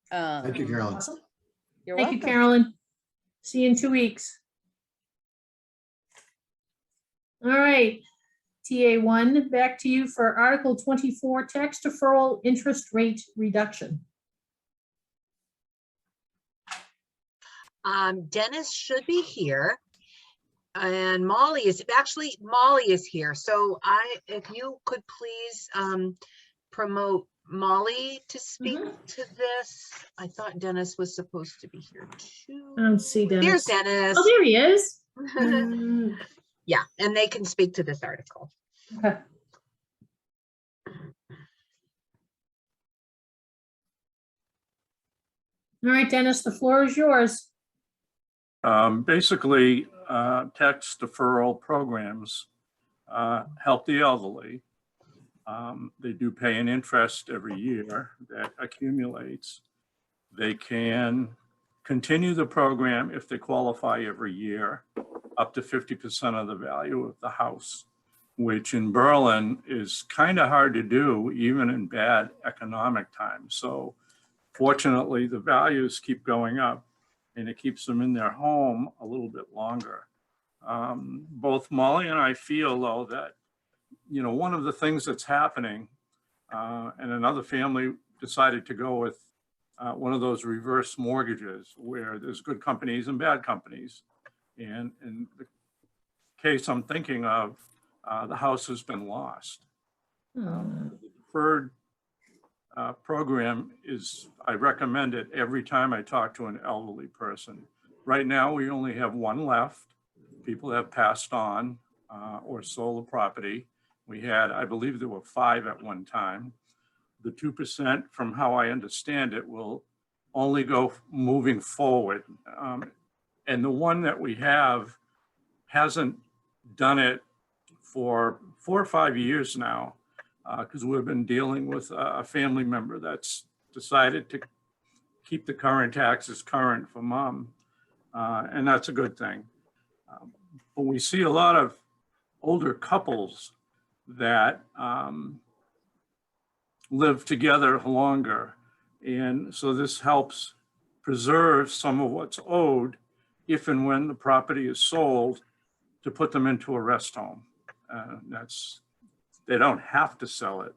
Thank you, Carolyn. Awesome. You're Thank you, welcome. Carolyn. See you in 2 weeks. All right. TA1, back to you for Article 24, tax deferral interest rate reduction. Dennis should be here. And Molly is here. So if you could please promote Molly to speak to this. I thought Dennis was supposed to be here too. I don't see There's Dennis. Dennis. Oh, there he is. Yeah, and they can speak to this article. Okay. All right, Dennis, the floor is yours. Basically, tax deferral programs help the elderly. They do pay an interest every year that accumulates. They can continue the program if they qualify every year, up to 50% of the value of the house, which in Berlin is kind of hard to do, even in bad economic times. So fortunately, the values keep going up, and it keeps them in their home a little bit longer. Both Molly and I feel, though, that, you know, one of the things that's happening, and another family decided to go with one of those reverse mortgages where there's good companies and bad companies. And in the case I'm thinking of, the house has been lost. The deferred program is, I recommend it every time I talk to an elderly person. Right now, we only have one left. People have passed on or sold the property. We had, I believe there were 5 at one time. The 2%, from how I understand it, will only go moving forward. And the one that we have hasn't done it for 4 or 5 years now, because we've been dealing with a family member that's decided to keep the current taxes current for mom. And that's a good thing. But we see a lot of older couples that live together longer. And so this helps preserve some of what's owed if and when the property is sold, to put them into a rest home. They don't have to sell it,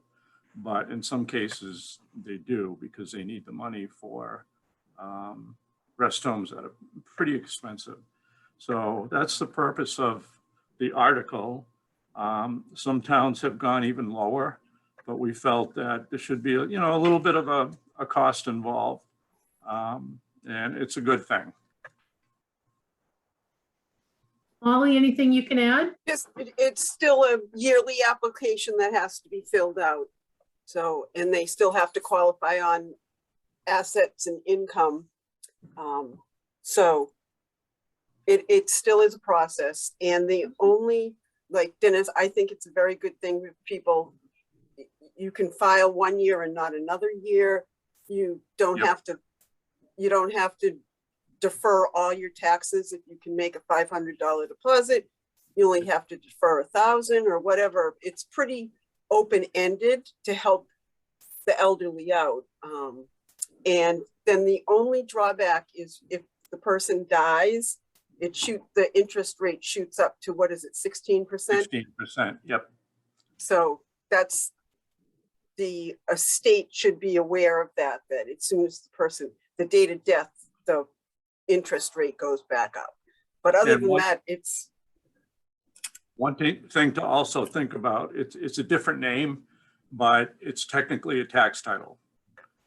but in some cases they do because they need the money for rest homes that are pretty expensive. So that's the purpose of the article. Some towns have gone even lower, but we felt that there should be, you know, a little bit of a cost involved, and it's a good thing. Molly, anything you can add? Just, it's still a yearly application that has to be filled out. So, and they still have to qualify on assets and income. So it still is a process. And the only, like Dennis, I think it's a very good thing with people. You can file 1 year and not another year. You don't have to, defer all your taxes. If you can make a $500 deposit, you only have to defer $1,000 or whatever. It's pretty open-ended to help the elderly out. And then the only drawback is if the person dies, the interest rate shoots up to, what is it, 16%? 16%, yep. So that's, the estate should be aware of that as soon as the date of death, the interest rate goes back up. But other than that, it's. One thing to also think about, it's a different name, but it's technically a tax title.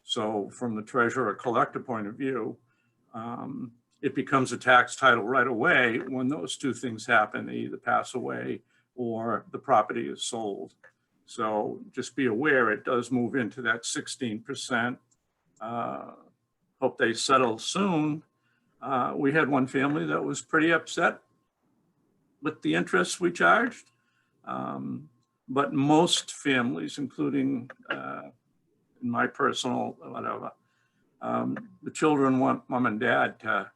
So from the treasurer collector point of view, it becomes a tax title right away when those two things happen. They either pass away or the property is sold. So just be aware it does move into that 16%. Hope they settle soon. We had one family that was pretty upset with the interest we charged. But most families, including in my personal whatever, the children want mom and dad to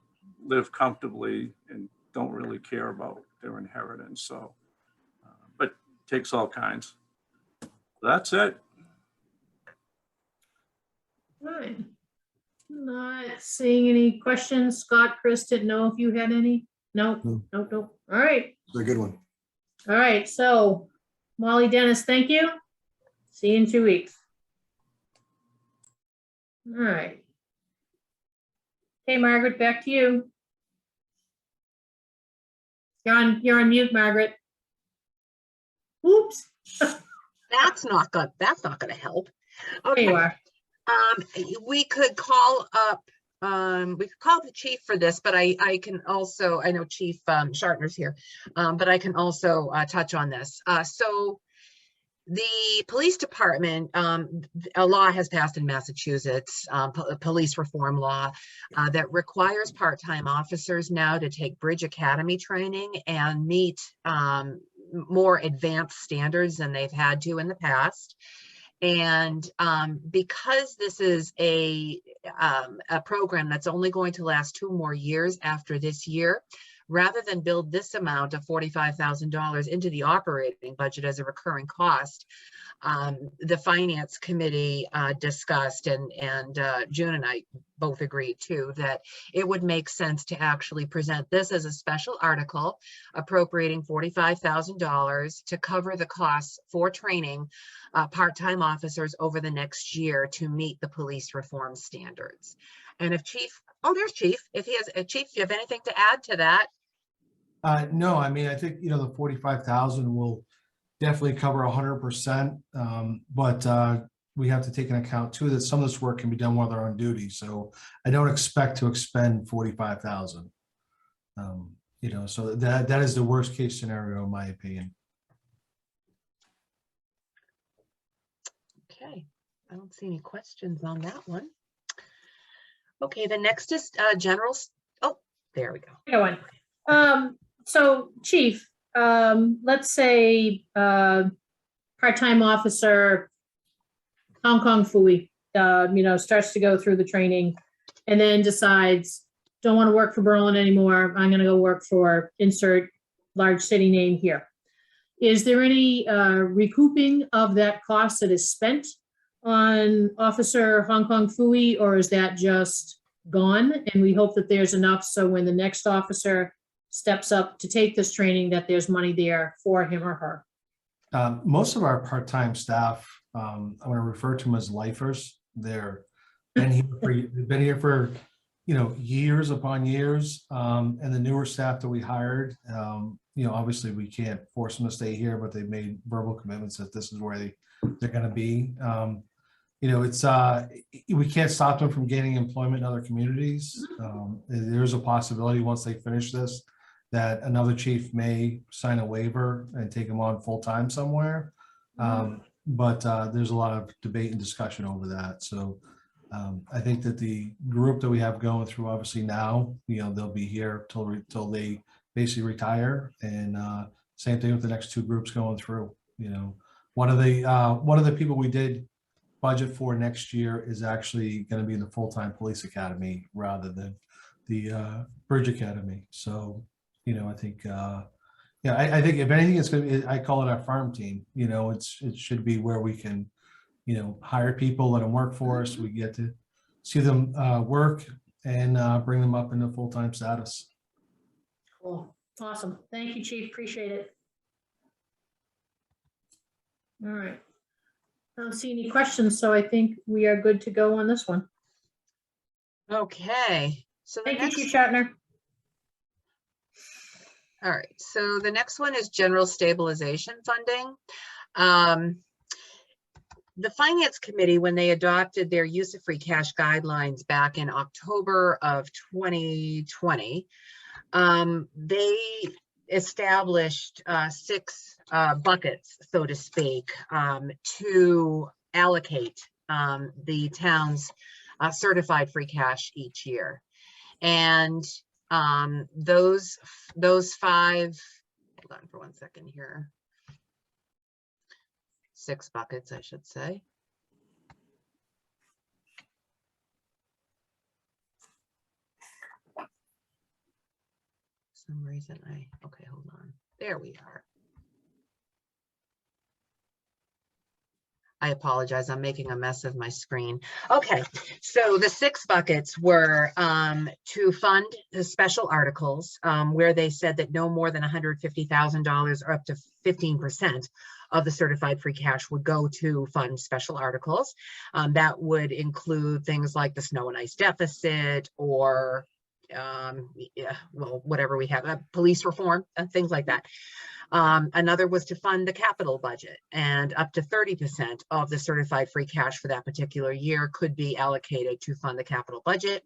live comfortably and don't really care about their inheritance. So, but it takes all kinds. That's it. All right. Not seeing any questions. Scott, Chris, didn't know if you had any? No, No. nope. All right. It's a good one. All right. So Molly, Dennis, thank you. See you in 2 weeks. All right. Okay, Margaret, back to you. You're on mute, Margaret. Oops. That's not gonna help. There Okay. you are. We could call up, we could call the chief for this, but I can also, I know Chief Shartner's here, but I can also touch on this. So the police department, a law has passed in Massachusetts, police reform law, that requires part-time officers now to take Bridge Academy training and meet more advanced standards than they've had to in the past. And because this is a program that's only going to last 2 more years after this year, rather than build this amount of $45,000 into the operating budget as a recurring cost, the Finance Committee discussed, and June and I both agreed too, that it would make sense to actually present this as a special article appropriating $45,000 to cover the costs for training part-time officers over the next year to meet the police reform standards. And if Chief, oh, there's Chief. If he has, Chief, do you have anything to add to that? No, I mean, I think, the 45,000 will definitely cover 100%. But we have to take into account too, that some of this work can be done while they're on duty. So I don't expect to expend 45,000. So that is the worst case scenario, in my opinion. Okay, I don't see any questions on that one. Okay, the next is general. Oh, there we go. Go on. So Chief, let's say part-time officer, Hong Kong Fooey, starts to go through the training and then decides, don't want to work for Berlin anymore. I'm going to go work for insert large city name here. Is there any recouping of that cost that is spent on Officer Hong Kong Fooey, or is that just gone? And we hope that there's enough so when the next officer steps up to take this training, that there's money there for him or her. Most of our part-time staff, I'm going to refer to them as lifers. They've been here for years upon years. And the newer staff that we hired, obviously we can't force them to stay here, but they've made verbal commitments that this is where they're going to be. We can't stop them from gaining employment in other communities. There's a possibility once they finish this that another chief may sign a waiver and take them on full-time somewhere. But there's a lot of debate and discussion over that. So I think that the group that we have going through, obviously now, they'll be here till they basically retire. And same thing with the next 2 groups going through. One of the people we did budget for next year is actually going to be the full-time police academy rather than the Bridge Academy. So, I think, I think if anything, it's going to be, I call it our farm team. It should be where we can, hire people, let them work for us. We get to see them work and bring them up into full-time status. Cool. Awesome. Thank you, Chief. Appreciate it. All right. I don't see any questions, so I think we are good to go on this one. Okay, so the Thank you, next, Chief Shatner. all right, so the next one is general stabilization funding. The Finance Committee, when they adopted their use of free cash guidelines back in October of 2020, they established 6 buckets, so to speak, to allocate the town's certified free cash each year. And those 5, hold on for 1 second here. 6 buckets, I should say. For some reason okay, hold on. There we are. I apologize, I'm making a mess of my screen. Okay, so the 6 buckets were to fund the special articles where they said that no more than $150,000 or up to 15% of the certified free cash would go to fund special articles. That would include things like the snow and ice deficit or well, whatever we have, police reform, things like that. Another was to fund the capital budget, and up to 30% of the certified free cash for that particular year could be allocated to fund the capital budget.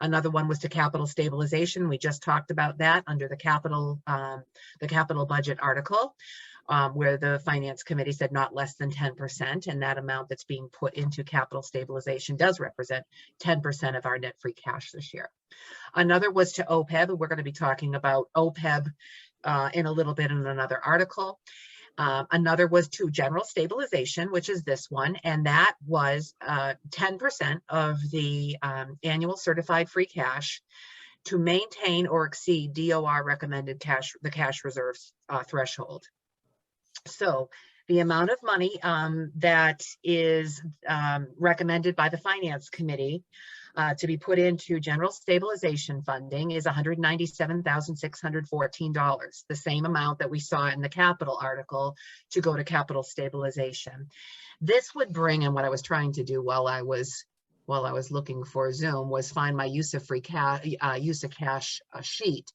Another one was to capital stabilization. We just talked about that under the capital budget article, where the finance committee said not less than 10%, and that amount that's being put into capital stabilization does represent 10% of our net free cash this year. Another was to OPEB, and we're going to be talking about OPEB in a little bit in another article. Another was to general stabilization, which is this one, and that was 10% of the annual certified free cash to maintain or exceed DOR recommended the cash reserves threshold. So the amount of money that is recommended by the finance committee to be put into general stabilization funding is $197,614, the same amount that we saw in the capital article to go to capital stabilization. This would bring, and what I was trying to do while I was looking for Zoom was find my use of cash sheet.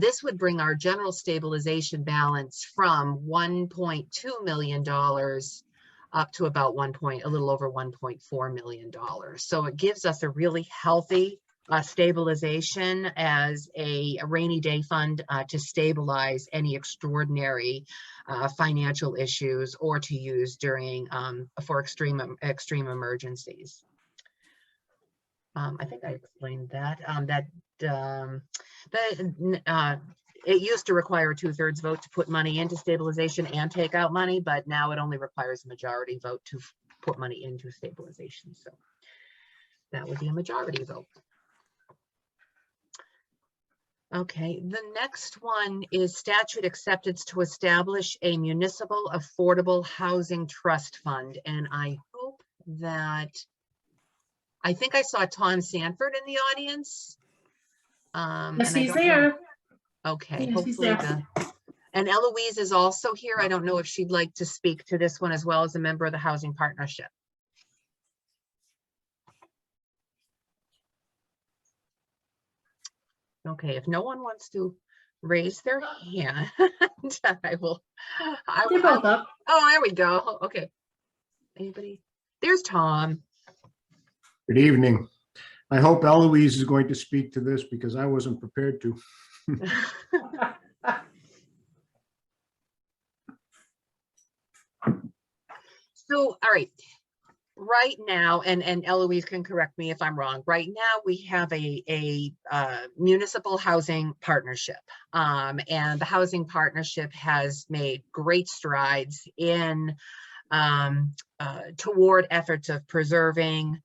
This would bring our general stabilization balance from $1.2 million up to about a little over $1.4 million. So it gives us a really healthy stabilization as a rainy day fund to stabilize any extraordinary financial issues or to use during for extreme emergencies. I think I explained that. It used to require a 2/3 vote to put money into stabilization and take out money, but now it only requires a majority vote to put money into stabilization. So that would be a majority vote. Okay, the next one is statute acceptance to establish a municipal affordable housing trust fund. And I hope that, I think I saw Tom Sanford in the audience. Yes, he's there. Okay, Yes, he's hopefully there. and Eloise is also here. I don't know if she'd like to speak to this one as well as a member of the Housing Partnership. Okay, if no one wants to raise their hand, I will. They're both up. Oh, there we go. Okay. Anybody? There's Tom. Good evening. I hope Eloise is going to speak to this because I wasn't prepared to. So, all right. Right now, and Eloise can correct me if I'm wrong. Right now, we have a municipal housing partnership, and the housing partnership has made great strides in toward efforts of preserving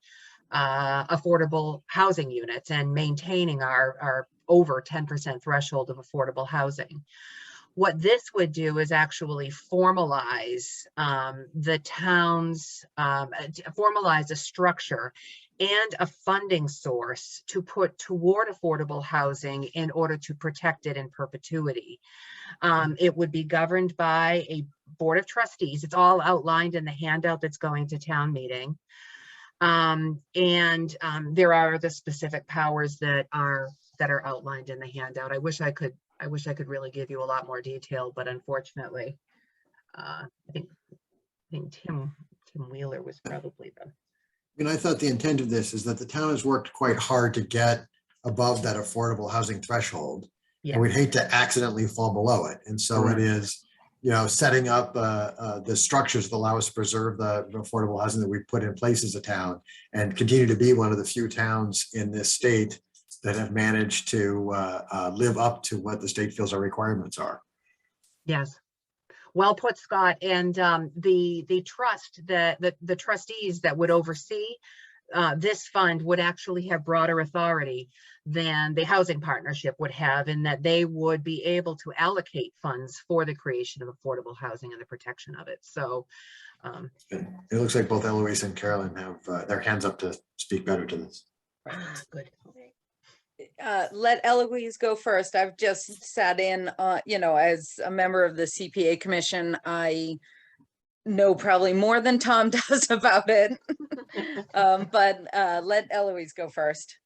affordable housing units and maintaining our over 10% threshold of affordable housing. What this would do is actually formalize the town's, formalize a structure and a funding source to put toward affordable housing in order to protect it in perpetuity. It would be governed by a board of trustees. It's all outlined in the handout that's going to town meeting. There are the specific powers that are outlined in the handout. I wish I could really give you a lot more detail, but unfortunately, I think Tim Wheeler was probably the. I thought the intent of this is that the town has worked quite hard to get above that affordable housing threshold. Yeah. And we'd hate to accidentally fall below it. And so it is, setting up the structures that allow us to preserve the affordable housing that we've put in place as a town and continue to be one of the few towns in this state that have managed to live up to what the state feels our requirements are. Yes. Well put, Scott. And the trust, the trustees that would oversee this fund would actually have broader authority than the housing partnership would have, in that they would be able to allocate funds for the creation of affordable housing and the protection of it. So It looks like both Eloise and Carolyn have their hands up to speak better to this. good. Let Eloise go first. I've just sat in, as a member of the CPA Commission. I know probably more than Tom does about it. But let Eloise go first.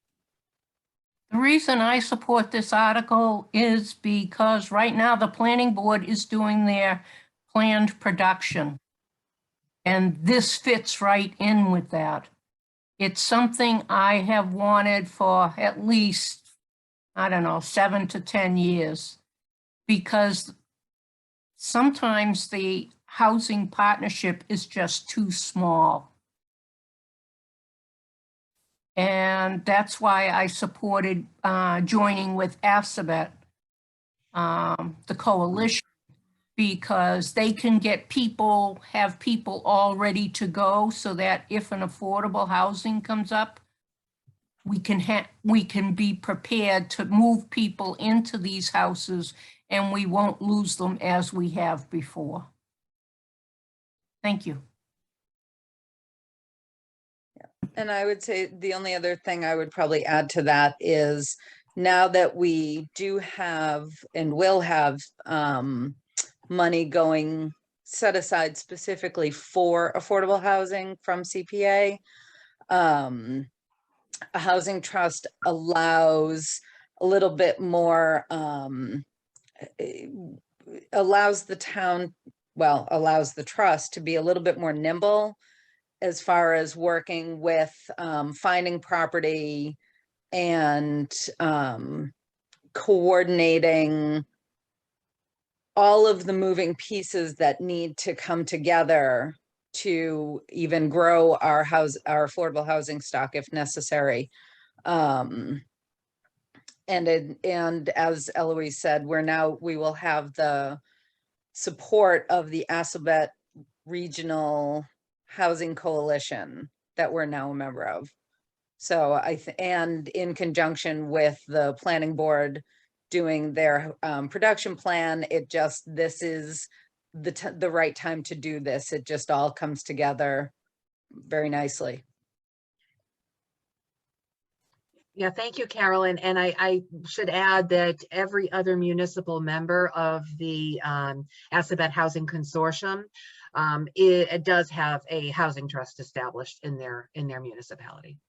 The reason I support this article is because right now the planning board is doing their planned production. And this fits right in with that. It's something I have wanted for at least, 7 to 10 years. Because sometimes the housing partnership is just too small. And that's why I supported joining with ASABET, the coalition, because they can get have people all ready to go, so that if an affordable housing comes up, we can be prepared to move people into these houses, and we won't lose them as we have before. Thank you. And I would say the only other thing I would probably add to that is, now that we do have and will have money going set aside specifically for affordable housing from CPA, a housing trust allows a little bit more, allows the town, allows the trust to be a little bit more nimble as far as working with finding property and coordinating all of the moving pieces that need to come together to even grow our affordable housing stock if necessary. And as Eloise said, we will have the support of the ASABET Regional Housing Coalition that we're now a member of. So and in conjunction with the planning board doing their production plan, this is the right time to do this. It just all comes together very nicely. Yeah, thank you, Carolyn. And I should add that every other municipal member of the ASABET Housing Consortium, it does have a housing trust established in their municipality.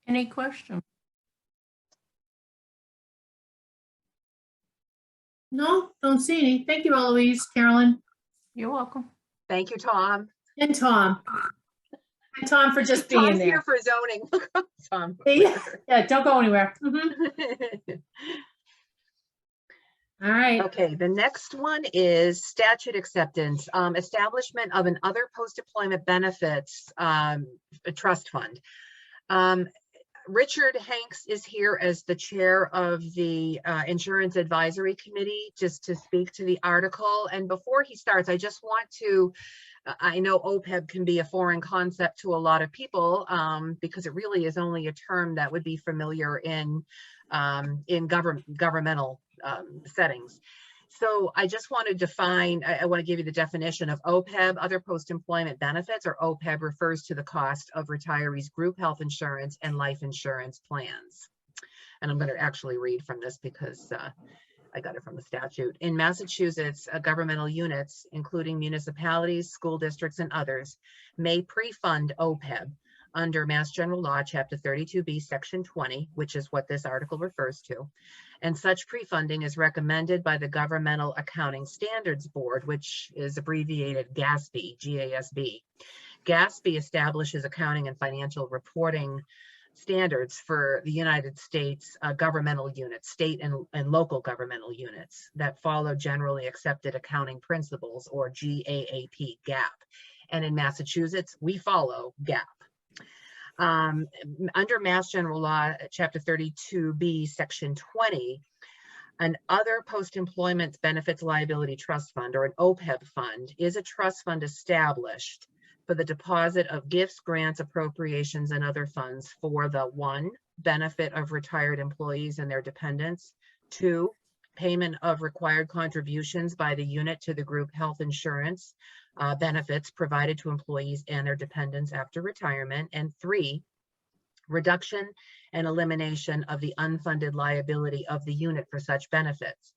Any questions? No, don't see any. Thank you, Eloise, Carolyn, You're welcome. Thank you, Tom. and Tom. And Tom for just being Tom's there. here for zoning. Tom. Yeah, don't go anywhere. Mhm. All right. Okay, the next one is statute acceptance, establishment of an other post-employment benefits trust fund. Richard Hanks is here as the chair of the Insurance Advisory Committee, just to speak to the article. And before he starts, I just want to, I know OPEB can be a foreign concept to a lot of people because it really is only a term that would be familiar in governmental settings. So I just want to define, I want to give you the definition of OPEB, other post-employment benefits, or OPEB refers to the cost of retirees' group health insurance and life insurance plans. And I'm going to actually read from this because I got it from the statute. In Massachusetts, governmental units, including municipalities, school districts, and others, may pre-fund OPEB under Mass General Law, Chapter 32B, Section 20, which is what this article refers to. And such pre-funding is recommended by the Governmental Accounting Standards Board, which is abbreviated GASB, G-A-S-B. GASB establishes accounting and financial reporting standards for the United States governmental units, state and local governmental units that follow generally accepted accounting principles, or GAAP, GAAP. And in Massachusetts, we follow GAAP. Under Mass General Law, Chapter 32B, Section 20, an other post-employment benefits liability trust fund, or an OPEB fund, is a trust fund established for the deposit of gifts, grants, appropriations, and other funds for the 1, benefit of retired employees and their dependents, 2, payment of required contributions by the unit to the group health insurance benefits provided to employees and their dependents after retirement, and 3, reduction and elimination of the unfunded liability of the unit for such benefits.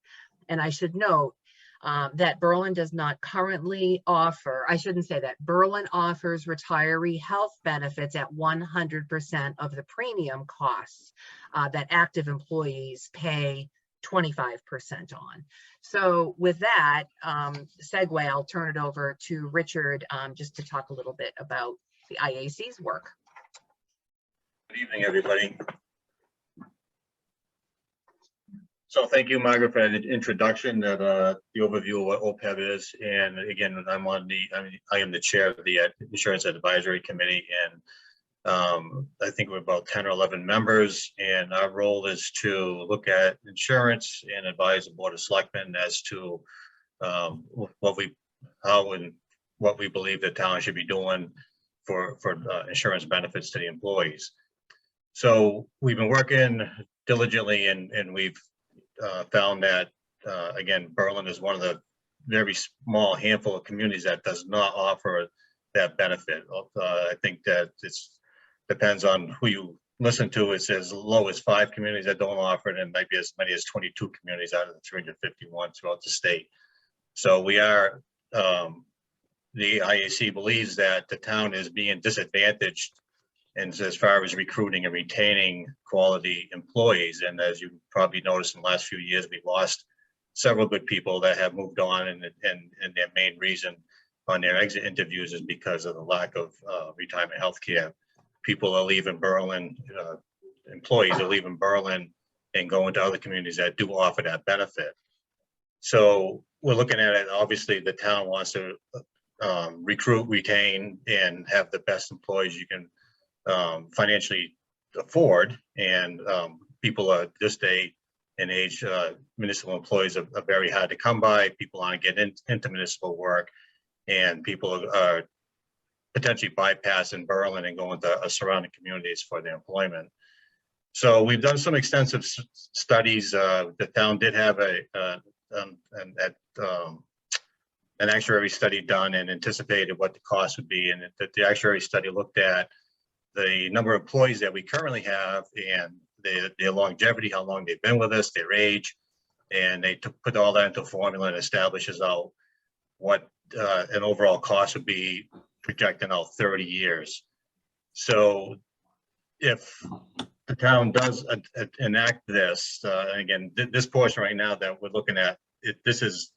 And I should note that Berlin does not currently offer, I shouldn't say that, Berlin offers retiree health benefits at 100% of the premium costs that active employees pay 25% on. So with that segue, I'll turn it over to Richard just to talk a little bit about the IAC's work. Good evening, everybody. So thank you, Margaret, for the introduction, that the overview of what OPEB is. And again, I am the chair of the Insurance Advisory Committee, and I think we're about 10 or 11 members, and our role is to look at insurance and advise the Board of Selectmen as to what we believe the town should be doing for insurance benefits to the employees. So we've been working diligently, and we've found that, again, Berlin is one of the very small handful of communities that does not offer that benefit. I think that it depends on who you listen to. It's as low as 5 communities that don't offer it, and maybe as many as 22 communities out of the 351 throughout the state. So we are, the IAC believes that the town is being disadvantaged and as far as recruiting and retaining quality employees. And as you probably noticed in the last few years, we've lost several good people that have moved on, and their main reason on their exit interviews is because of the lack of retirement health care. People are leaving Berlin, employees are leaving Berlin and going to other communities that do offer that benefit. So we're looking at it, obviously the town wants to recruit, retain, and have the best employees you can financially afford. And people are this day and age, municipal employees are very hard to come by. People aren't getting into municipal work, and people are potentially bypassing Berlin and going to surrounding communities for their employment. So we've done some extensive studies. The town did have an actuary study done and anticipated what the cost would be, and the actuary study looked at the number of employees that we currently have and their longevity, how long they've been with us, their age, and they put all that into a formula and establishes out what an overall cost would be, projecting out 30 years. So if the town does enact this, again, this portion right now that we're looking at, this is,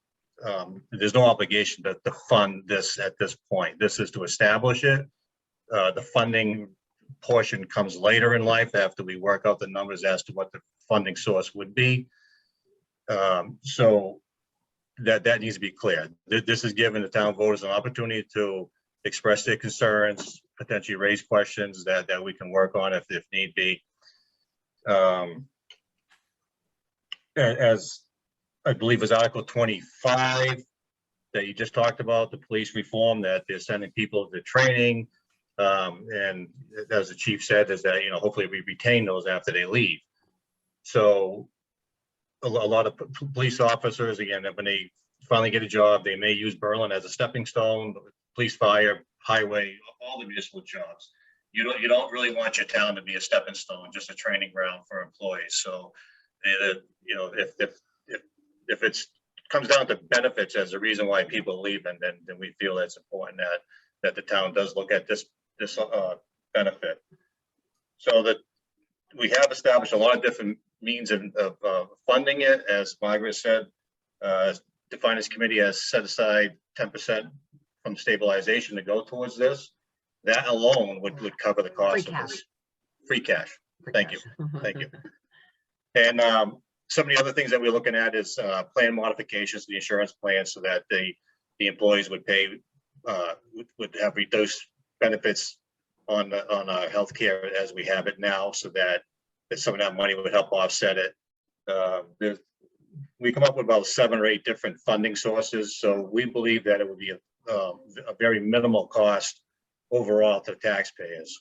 there's no obligation to fund this at this point. This is to establish it. The funding portion comes later in life after we work out the numbers as to what the funding source would be. So that needs to be clear. This is giving the town voters an opportunity to express their concerns, potentially raise questions that we can work on if need be. As I believe is Article 25 that you just talked about, the police reform, that they're sending people to training. And as the chief said, is that, hopefully we retain those after they leave. So a lot of police officers, again, when they finally get a job, they may use Berlin as a stepping stone, police, fire, highway, all the municipal jobs. You don't really want your town to be a stepping stone, just a training ground for employees. So, if it comes down to benefits as a reason why people leave, and then we feel it's important that the town does look at this benefit. So that we have established a lot of different means of funding it. As Margaret said, the Finance Committee has set aside 10% from stabilization to go towards this. That alone would cover the cost of this. Free cash. Thank you. Thank you. And some of the other things that we're looking at is plan modifications to the insurance plan so that the employees would pay, would have reduced benefits on our healthcare as we have it now, so that some of that money would help offset it. We come up with about 7 or 8 different funding sources, so we believe that it would be a very minimal cost overall to taxpayers.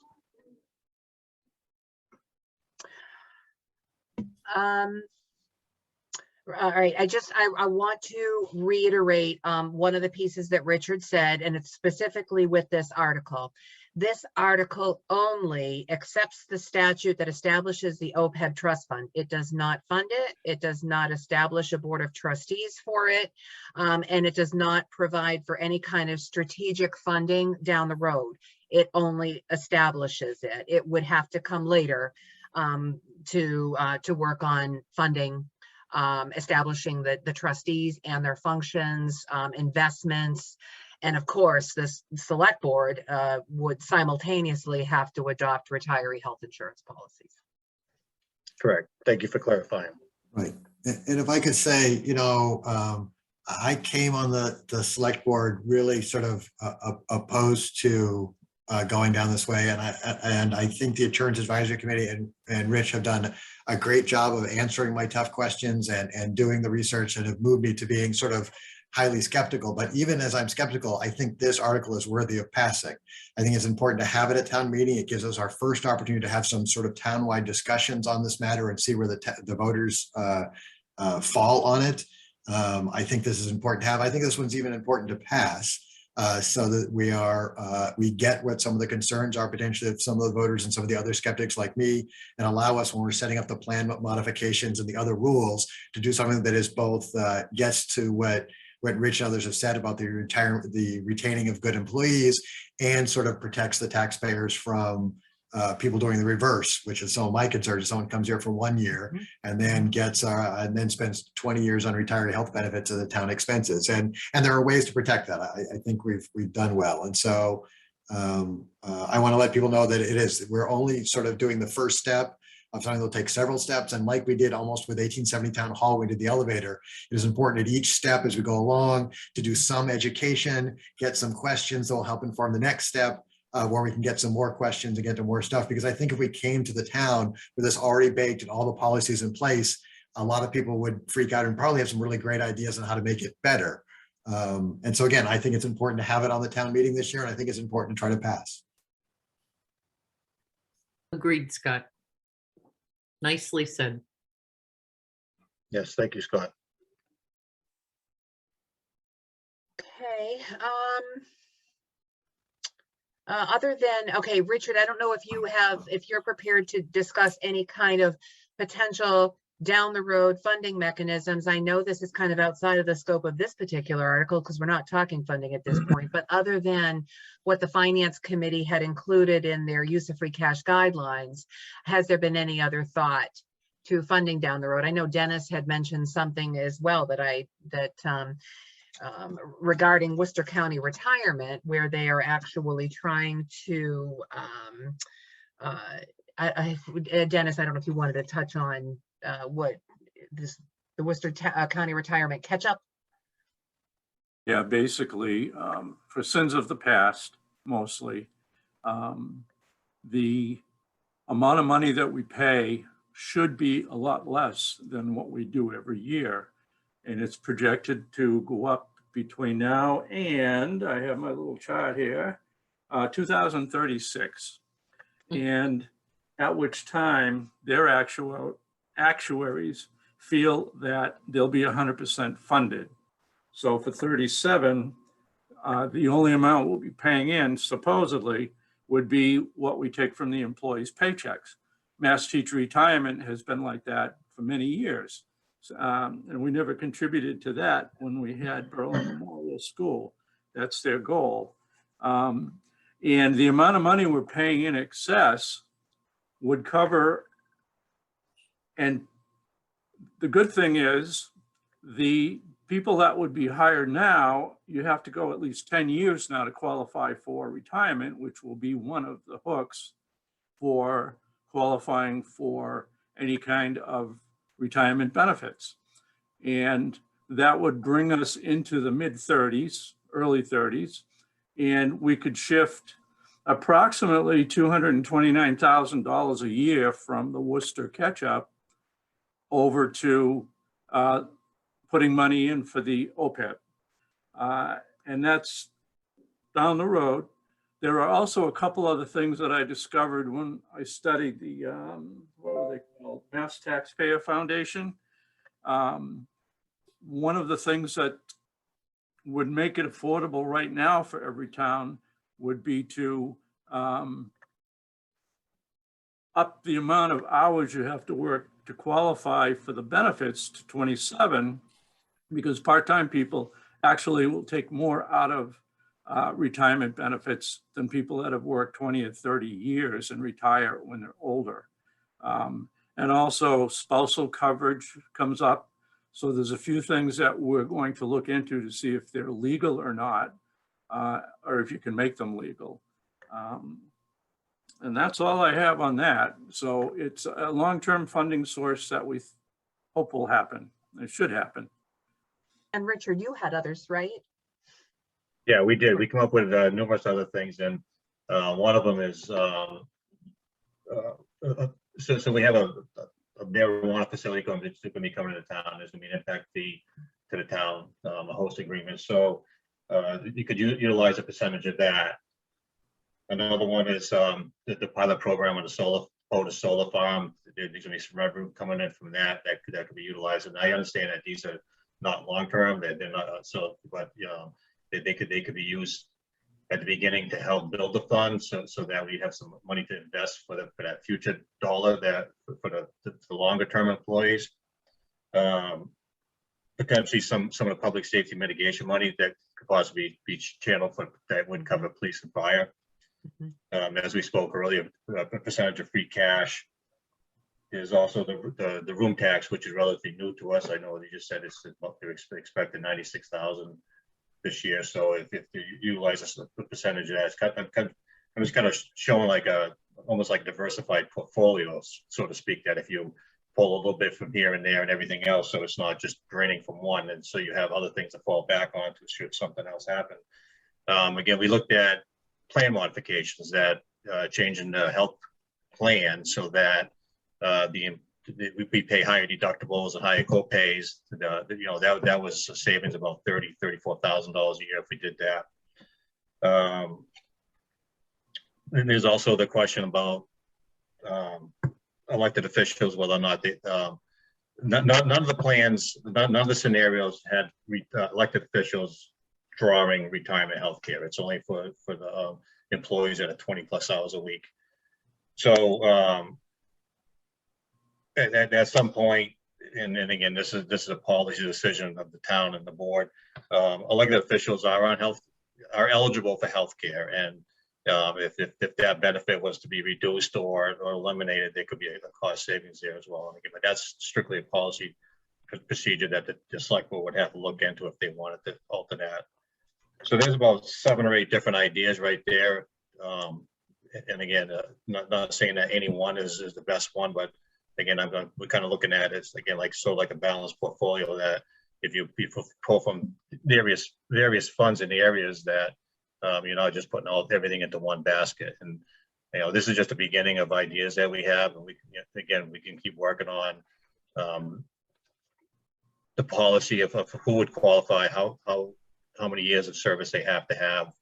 All right, I want to reiterate one of the pieces that Richard said, and it's specifically with this article. This article only accepts the statute that establishes the OPEB trust fund. It does not fund it. It does not establish a board of trustees for it. And it does not provide for any kind of strategic funding down the road. It only establishes it. It would have to come later to work on funding, establishing the trustees and their functions, investments. And of course, this select board would simultaneously have to adopt retiree health insurance policies. Correct. Thank you for clarifying. Right. And if I could say, you know, I came on the select board really sort of opposed to going down this way. And I think the Insurance Advisory Committee and Rich have done a great job of answering my tough questions and doing the research that have moved me to being sort of highly skeptical. But even as I'm skeptical, I think this article is worthy of passing. I think it's important to have it at town meeting. It gives us our first opportunity to have some sort of town-wide discussions on this matter and see where the voters fall on it. I think this is important to have. I think this one's even important to pass so that we get what some of the concerns are potentially of some of the voters and some of the other skeptics like me, and allow us, when we're setting up the plan modifications and the other rules, to do something that is both gets to what Rich and others have said about the retaining of good employees, and sort of protects the taxpayers from people doing the reverse, which is some of my concerns. Someone comes here for 1 year and then and then spends 20 years on retiree health benefits at the town expenses. And there are ways to protect that. I think we've done well. And so I want to let people know that we're only sort of doing the first step of something that'll take several steps. And like we did almost with 1870 Town Hall, we did the elevator. It is important at each step as we go along to do some education, get some questions that will help inform the next step, where we can get some more questions and get to more stuff. Because I think if we came to the town with this already baked and all the policies in place, a lot of people would freak out and probably have some really great ideas on how to make it better. And so again, I think it's important to have it on the town meeting this year, and I think it's important to try to pass. Agreed, Scott. Nicely said. Yes, thank you, Scott. Okay. Other than, okay, Richard, I don't know if you're prepared to discuss any kind of potential down the road funding mechanisms. I know this is kind of outside of the scope of this particular article because we're not talking funding at this point, but other than what the Finance Committee had included in their use of free cash guidelines, has there been any other thought to funding down the road? I know Dennis had mentioned something as well regarding Worcester County retirement, where they are actually trying to, Dennis, I don't know if you wanted to touch on the Worcester County retirement catch up. Yeah, basically, for sins of the past, mostly, the amount of money that we pay should be a lot less than what we do every year. And it's projected to go up between now and, I have my little chart here, 2036. And at which time their actuaries feel that they'll be 100% funded. So for 37, the only amount we'll be paying in supposedly would be what we take from the employees' paychecks. Mass teacher retirement has been like that for many years. And we never contributed to that when we had Berlin Memorial School. That's their goal. And the amount of money we're paying in excess would cover, and the good thing is the people that would be hired now, you have to go at least 10 years now to qualify for retirement, which will be one of the hooks for qualifying for any kind of retirement benefits. And that would bring us into the mid 30s, early 30s, and we could shift approximately $229,000 a year from the Worcester catch-up over to putting money in for the OPEB. And that's down the road. There are also a couple other things that I discovered when I studied the, what were they called? Mass Taxpayer Foundation. One of the things that would make it affordable right now for every town would be to up the amount of hours you have to work to qualify for the benefits to 27, because part-time people actually will take more out of retirement benefits than people that have worked 20 or 30 years and retire when they're older. And also spousal coverage comes up. So there's a few things that we're going to look into to see if they're legal or not, or if you can make them legal. And that's all I have on that. So it's a long-term funding source that we hope will happen. It should happen. And Richard, you had others, right? Yeah, we did. We come up with numerous other things, and one of them is so we have a marijuana facility going to be coming to town. There's going to be an impact fee to the town, a host agreement. So you could utilize a percentage of that. Another one is the pilot program on the solar farm. There's going to be some revenue coming in from that could be utilized. And I understand that these are not long term. They're not but you know, they could be used at the beginning to help build the fund, so that we have some money to invest for that future dollar for the longer term employees. Potentially some of the public safety mitigation money that could possibly be channeled that would cover police and fire. As we spoke earlier, a percentage of free cash. There's also the room tax, which is relatively new to us. I know they just said they're expecting 96,000 this year. So if you utilize a percentage of that, I'm just kind of showing like almost like diversified portfolios, so to speak, that if you pull a little bit from here and there and everything else, so it's not just draining from one, and so you have other things to fall back on to should something else happen. Again, we looked at plan modifications, that changing the health plan so that we pay higher deductibles and higher co-pays. You know, that was a savings about $34,000 a year if we did that. And there's also the question about elected officials, whether or not they, none of the plans, none of the scenarios had elected officials drawing retirement health care. It's only for the employees that are 20+ hours a week. So at some point, and again, this is a policy decision of the town and the board. Elected officials are eligible for health care, and if that benefit was to be reduced or eliminated, there could be a cost savings there as well. And again, but that's strictly a policy procedure that the select board would have to look into if they wanted to alter that. So there's about 7 or 8 different ideas right there. And again, not saying that any one is the best one, but again, we're kind of looking at it again like a balanced portfolio, that if you pull from various funds in the areas that you're not just putting everything into one basket. And you know, this is just the beginning of ideas that we have, and we can keep working on the policy of who would qualify, how many years of service they have to have.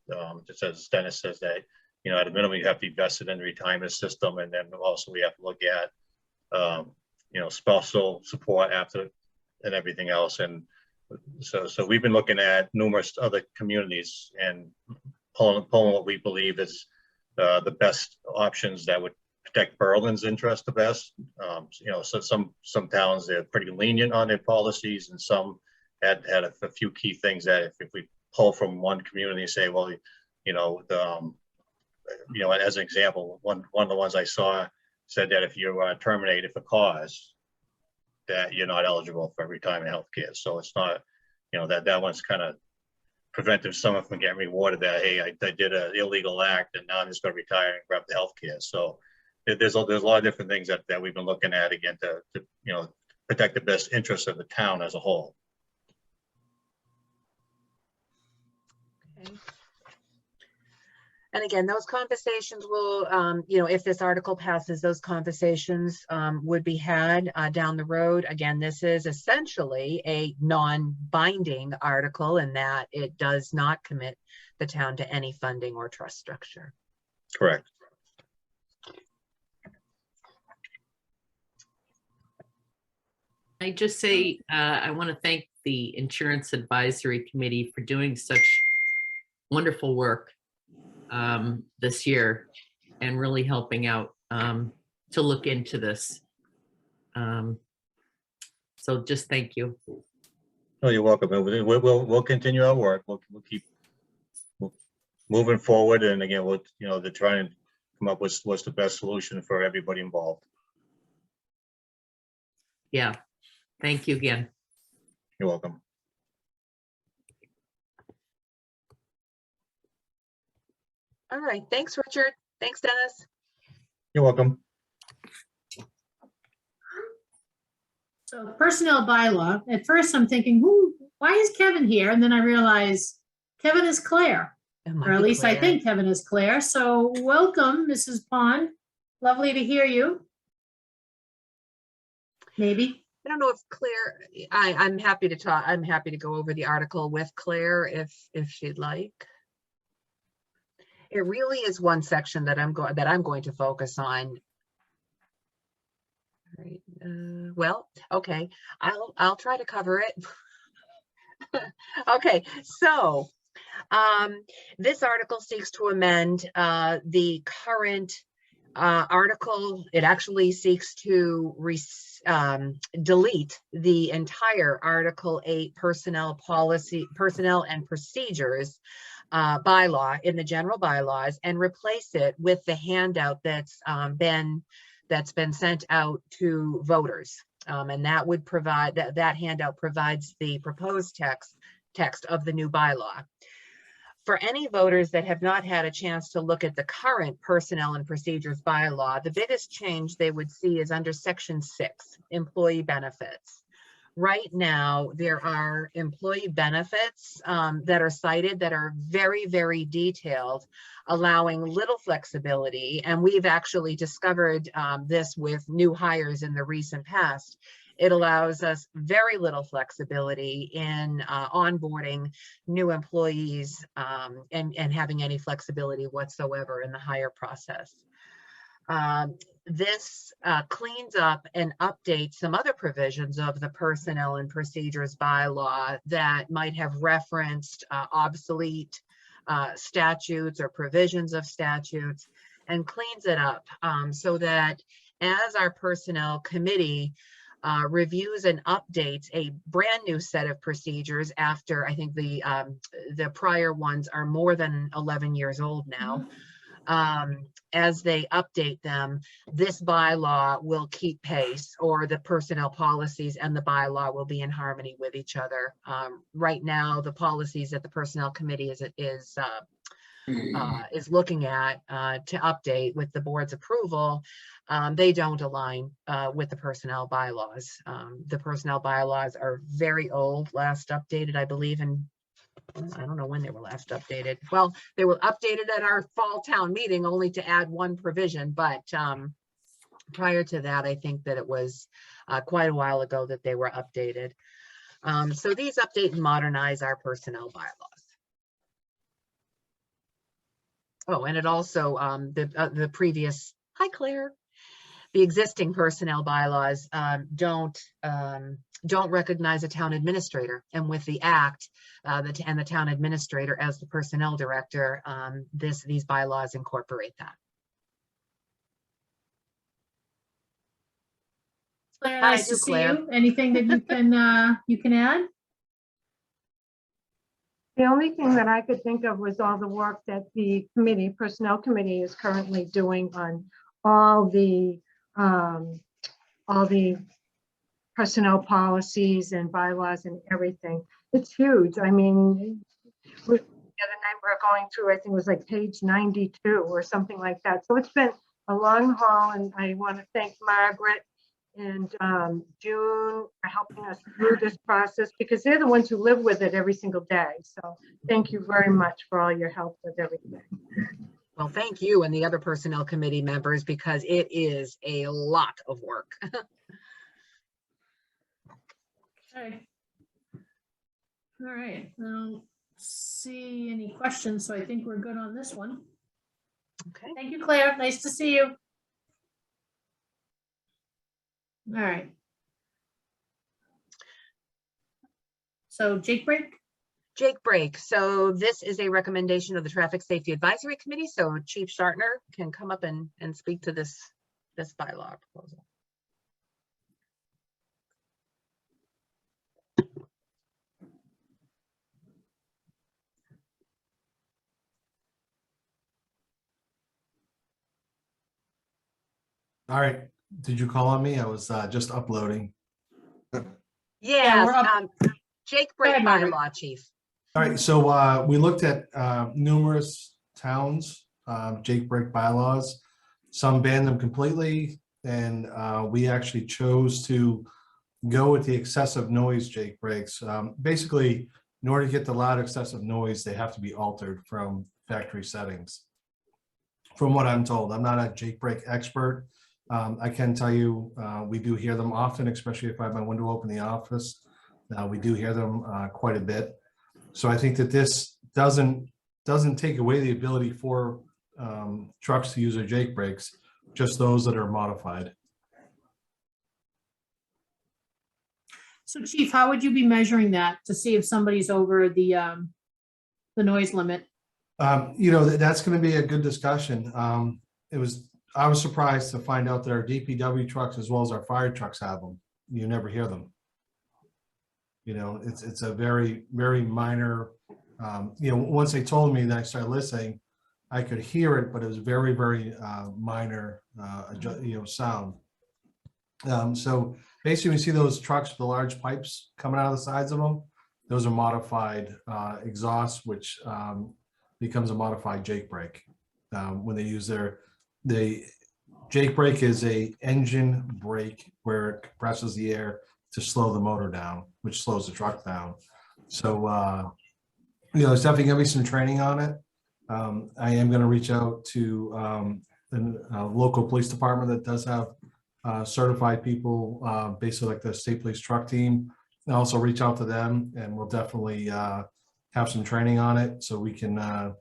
Just as Dennis says, that you know, at a minimum you have to be vested in the retirement system, and then also we have to look at you know, spousal support after and everything else. And so we've been looking at numerous other communities and pulling what we believe is the best options that would protect Berlin's interest the best. You know, so some towns, they're pretty lenient on their policies, and some had a few key things that if we pull from one community and say, well, you know, you know, as an example, one of the ones I saw said that if you're terminated for cause, that you're not eligible for retirement health care. So it's not, you know, that one's kind of preventing someone from getting rewarded that, hey, I did an illegal act and now I'm just going to retire and grab the health care. So there's a lot of different things that we've been looking at, again, to you know, protect the best interests of the town as a whole. Okay. And again, those conversations will, you know, if this article passes, those conversations would be had down the road. Again, this is essentially a non-binding article in that it does not commit the town to any funding or trust structure. Correct. I just say, I want to thank the Insurance Advisory Committee for doing such wonderful work this year and really helping out to look into this. So just thank you. No, you're welcome. We'll continue our work. We'll keep moving forward. And again, we'll, you know, to try and come up with what's the best solution for everybody involved. Yeah. Thank you again. You're welcome. All right. Thanks, Richard. Thanks, Dennis. You're welcome. So personnel bylaw, at first I'm thinking, why is Kevin here? And then I realize Kevin is Claire, or at least I think Kevin is Claire. So welcome, Mrs. Pond. Lovely to hear you. Maybe. I don't know if Claire, I'm happy to talk. I'm happy to go over the article with Claire if she'd like. It really is one section that I'm going to focus on. All right. Well, okay. I'll try to cover it. Okay. So this article seeks to amend the current article. It actually seeks to delete the entire Article 8 personnel and procedures bylaw in the general bylaws and replace it with the handout that's been sent out to voters. And that would provide that handout provides the proposed text of the new bylaw. For any voters that have not had a chance to look at the current personnel and procedures bylaw, the biggest change they would see is under Section 6, employee benefits. Right now, there are employee benefits that are cited that are very, very detailed, allowing little flexibility. And we've actually discovered this with new hires in the recent past. It allows us very little flexibility in onboarding new employees and having any flexibility whatsoever in the hire process. This cleans up and updates some other provisions of the personnel and procedures bylaw that might have referenced obsolete statutes or provisions of statutes, and cleans it up so that as our personnel committee reviews and updates a brand new set of procedures after, I think the prior ones are more than 11 years old now. As they update them, this bylaw will keep pace, or the personnel policies and the bylaw will be in harmony with each other. Right now, the policies that the personnel committee is looking at to update with the board's approval, they don't align with the personnel bylaws. The personnel bylaws are very old, last updated, I believe, in I don't know when they were last updated. Well, they were updated at our fall town meeting only to add one provision, but prior to that, I think that it was quite a while ago that they were updated. So these update and modernize our personnel bylaws. Oh, and it also, the previous, hi Claire, the existing personnel bylaws don't recognize a town administrator. And with the act and the town administrator as the personnel director, these bylaws incorporate that. Claire, Hi, nice to see Claire. you. Anything that you can add? The only thing that I could think of was all the work that the personnel committee is currently doing on all the personnel policies and bylaws and everything. It's huge. I mean, the other night we're going through, I think it was like page 92 or something like that. So it's been a long haul, and I want to thank Margaret and June for helping us through this process, because they're the ones who live with it every single day. So thank you very much for all your help with everything. Well, thank you and the other personnel committee members because it is a lot of work. Okay. All right, I don't see any questions, so I think we're good on this one. Okay. Thank you, Claire. Nice to see you. All right. So Jake break? Jake break. So this is a recommendation of the Traffic Safety Advisory Committee. So Chief Shartner can come up and speak to this bylaw proposal. All right, did you call on me? I was just uploading. Yes, we're up. Jake break ahead, Margaret. bylaw, Chief. All right, so we looked at numerous towns, Jake break bylaws. Some banned them completely, and we actually chose to go with the excessive noise Jake breaks. Basically, in order to get the loud excessive noise, they have to be altered from factory settings. From what I'm told, I'm not a Jake break expert. I can tell you we do hear them often, especially if I have my window open in the office. We do hear them quite a bit. So I think that this doesn't take away the ability for trucks to use their Jake brakes, just those that are modified. So Chief, how would you be measuring that to see if somebody's over the noise limit? You know, that's going to be a good discussion. I was surprised to find out that our DPW trucks as well as our fire trucks have them. You never hear them. You know, it's a very, very minor, you know, once they told me that I started listening, I could hear it, but it was very, very minor, you know, sound. So basically we see those trucks with the large pipes coming out of the sides of them. Those are modified exhaust, which becomes a modified Jake brake. When they use the Jake brake is a engine brake where it compresses the air to slow the motor down, which slows the truck down. So, you know, there's definitely gonna be some training on it. I am gonna reach out to the local police department that does have certified people, basically like the state police truck team. And also reach out to them, and we'll definitely have some training on it so we can have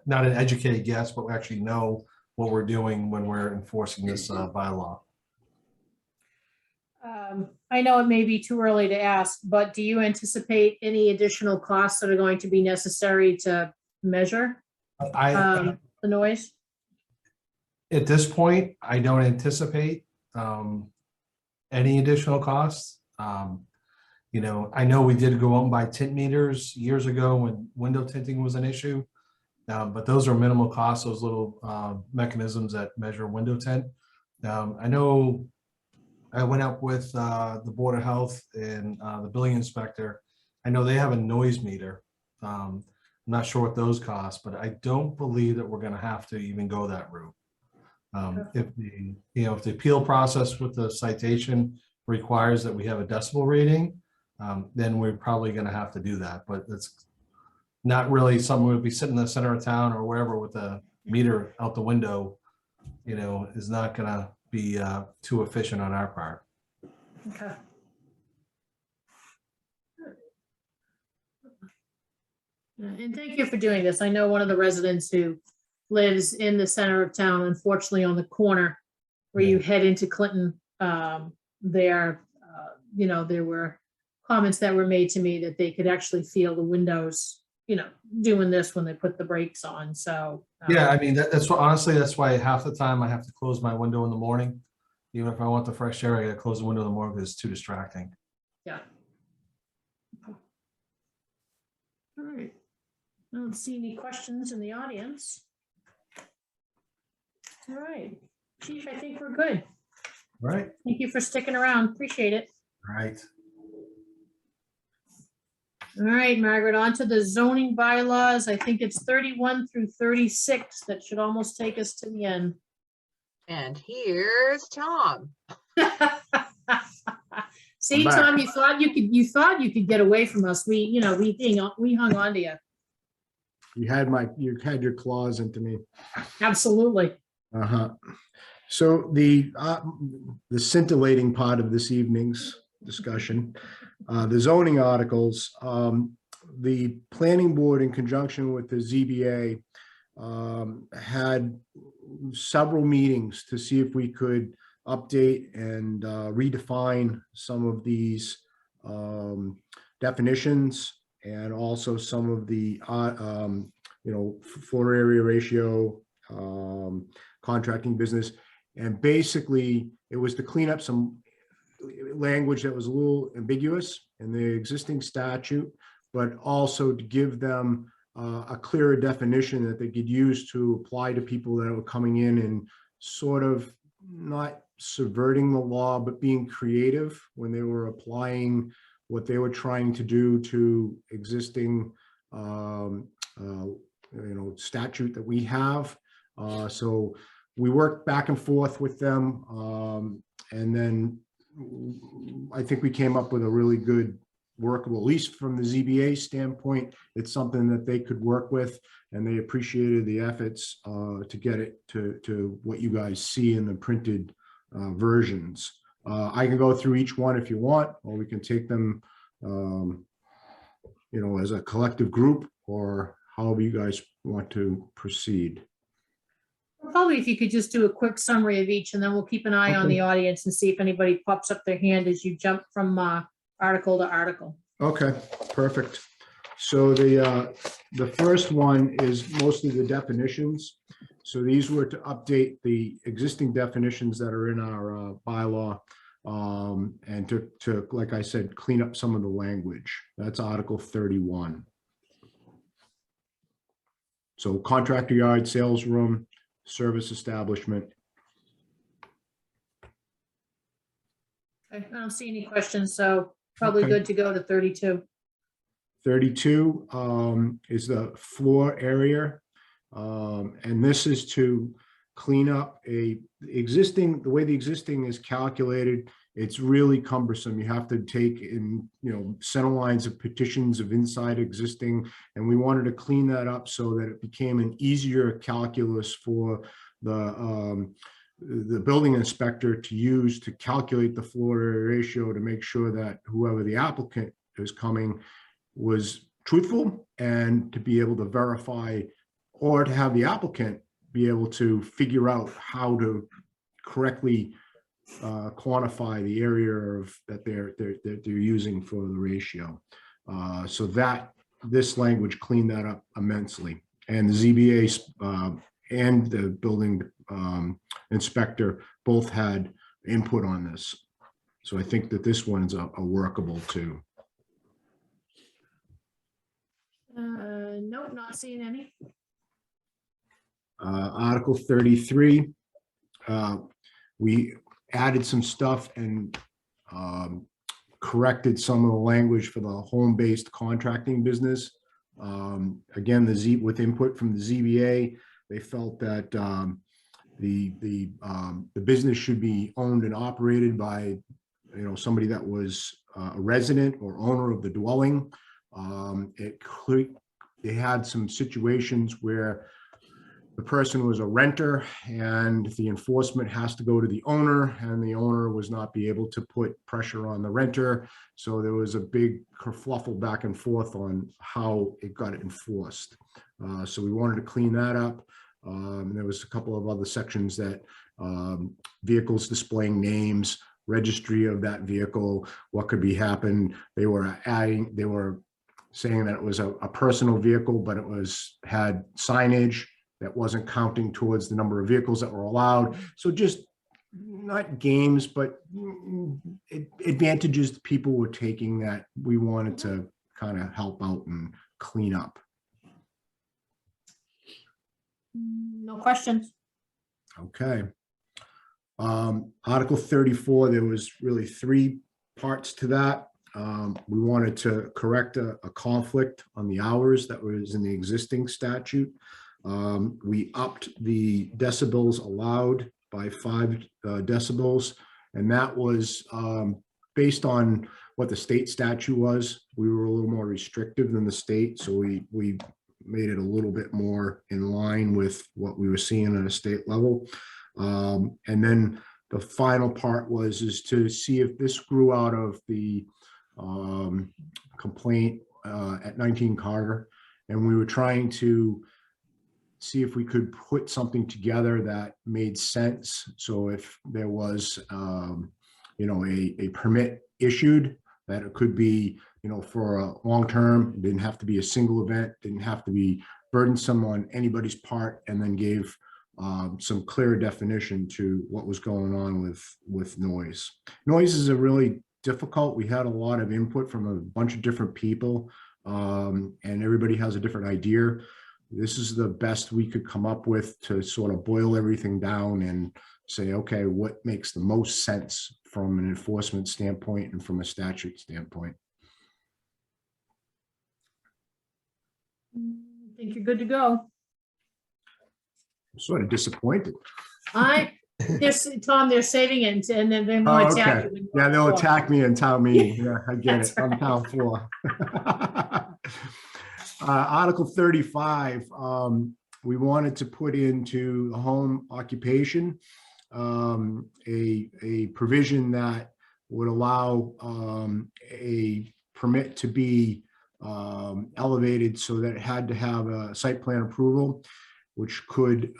not an educated guess, but we actually know what we're doing when we're enforcing this bylaw. I know it may be too early to ask, but do you anticipate any additional costs that are going to be necessary to measure the noise? At this point, I don't anticipate any additional costs. You know, I know we did go out and buy tint meters years ago when window tinting was an issue, but those are minimal costs, those little mechanisms that measure window tint. I know I went up with the Board of Health and the building inspector. I know they have a noise meter. I'm not sure what those cost, but I don't believe that we're going to have to even go that route. If the appeal process with the citation requires that we have a decibel rating, then we're probably going to have to do that. But it's not really something we'll be sitting in the center of town or wherever with a meter out the window. You know, is not going to be too efficient on our part. Okay. And thank you for doing this. I know one of the residents who lives in the center of town, unfortunately on the corner where you head into Clinton, there, you know, there were comments that were made to me that they could actually feel the windows, you know, doing this when they put the brakes on. So yeah, I mean, that's what, honestly, that's why half the time I have to close my window in the morning. Even if I want the fresh air, I gotta close the window in the morning because it's too distracting. yeah. All right. I don't see any questions in the audience. All right, Chief, I think we're good. All right. Thank you for sticking around. Appreciate it. All right. All right, Margaret, on to the zoning bylaws. I think it's 31 through 36. That should almost take us to the end. And here's Tom. See, Tom, you thought you could get away from us. We hung on to you. You had your claws into me. Absolutely. Uh-huh. So the scintillating part of this evening's discussion, the zoning articles, the planning board in conjunction with the ZBA had several meetings to see if we could update and redefine some of these definitions, and also some of the floor area ratio, contracting business. And basically it was to clean up some language that was a little ambiguous in the existing statute, but also to give them a clearer definition that they could use to apply to people that were coming in and sort of not subverting the law, but being creative when they were applying what they were trying to do to existing statute that we have. So we worked back and forth with them, and then I think we came up with a really good workable, at least from the ZBA standpoint. It's something that they could work with, and they appreciated the efforts to get it to what you guys see in the printed versions. I can go through each one if you want, or we can take them as a collective group, or however you guys want to proceed. Probably if you could just do a quick summary of each, and then we'll keep an eye on Okay. the audience and see if anybody pops up their hand as you jump from article to article. Okay, perfect. So the first one is mostly the definitions. So these were to update the existing definitions that are in our bylaw, and to, like I said, clean up some of the language. That's Article 31. So contractor yard, sales room, service establishment. Okay, I don't see any questions, so probably Okay. good to go to 32. 32 is the floor area. And this is to clean up the way the existing is calculated. It's really cumbersome. You have to take in, center lines of petitions of inside existing, and we wanted to clean that up so that it became an easier calculus for the building inspector to use to calculate the floor area ratio, to make sure that whoever the applicant is coming was truthful, and to be able to verify, or to have the applicant be able to figure out how to correctly quantify the area that they're using for the ratio. So this language cleaned that up immensely, and the ZBA and the building inspector both had input on this. So I think that this one's a workable too. Nope, not seeing any. Article 33, we added some stuff and corrected some of the language for the home-based contracting business. Again, with input from the ZBA, they felt that the business should be owned and operated by somebody that was a resident or owner of the dwelling. They had some situations where the person was a renter and the enforcement has to go to the owner, and the owner was not be able to put pressure on the renter. So there was a big kerfluffle back and forth on how it got enforced. So we wanted to clean that up. There was a couple of other sections that vehicles displaying names, registry of that vehicle, what could be happened. They were saying that it was a personal vehicle, but it had signage that wasn't counting towards the number of vehicles that were allowed. So just not games, but advantages people were taking that we wanted to kind of help out and clean up. No questions. Okay. Article 34, there was really 3 parts to that. We wanted to correct a conflict on the hours that was in the existing statute. We upped the decibels allowed by 5 decibels, and that was based on what the state statute was. We were a little more restrictive than the state, so we made it a little bit more in line with what we were seeing at a state level. And then the final part is to see if this grew out of the complaint at 19 Carter. And we were trying to see if we could put something together that made sense. So if there was, you know, a permit issued, that it could be, you know, for a long term, it didn't have to be a single event, didn't have to be burdensome on anybody's part, and then gave some clear definition to what was going on with noise. Noise is a really difficult. We had a lot of input from a bunch of different people, and everybody has a different idea. This is the best we could come up with to sort of boil everything down and say, okay, what makes the most sense from an enforcement standpoint and from a statute standpoint. I think you're good to go. I'm sort of disappointed. Tom, they're saving it and then they'll Oh, attack okay. you. Yeah, they'll attack me in town meeting. Yeah, I get That's it. On right. town floor. Article 35, we wanted to put into home occupation a provision that would allow a permit to be elevated so that it had to have a site plan approval, which could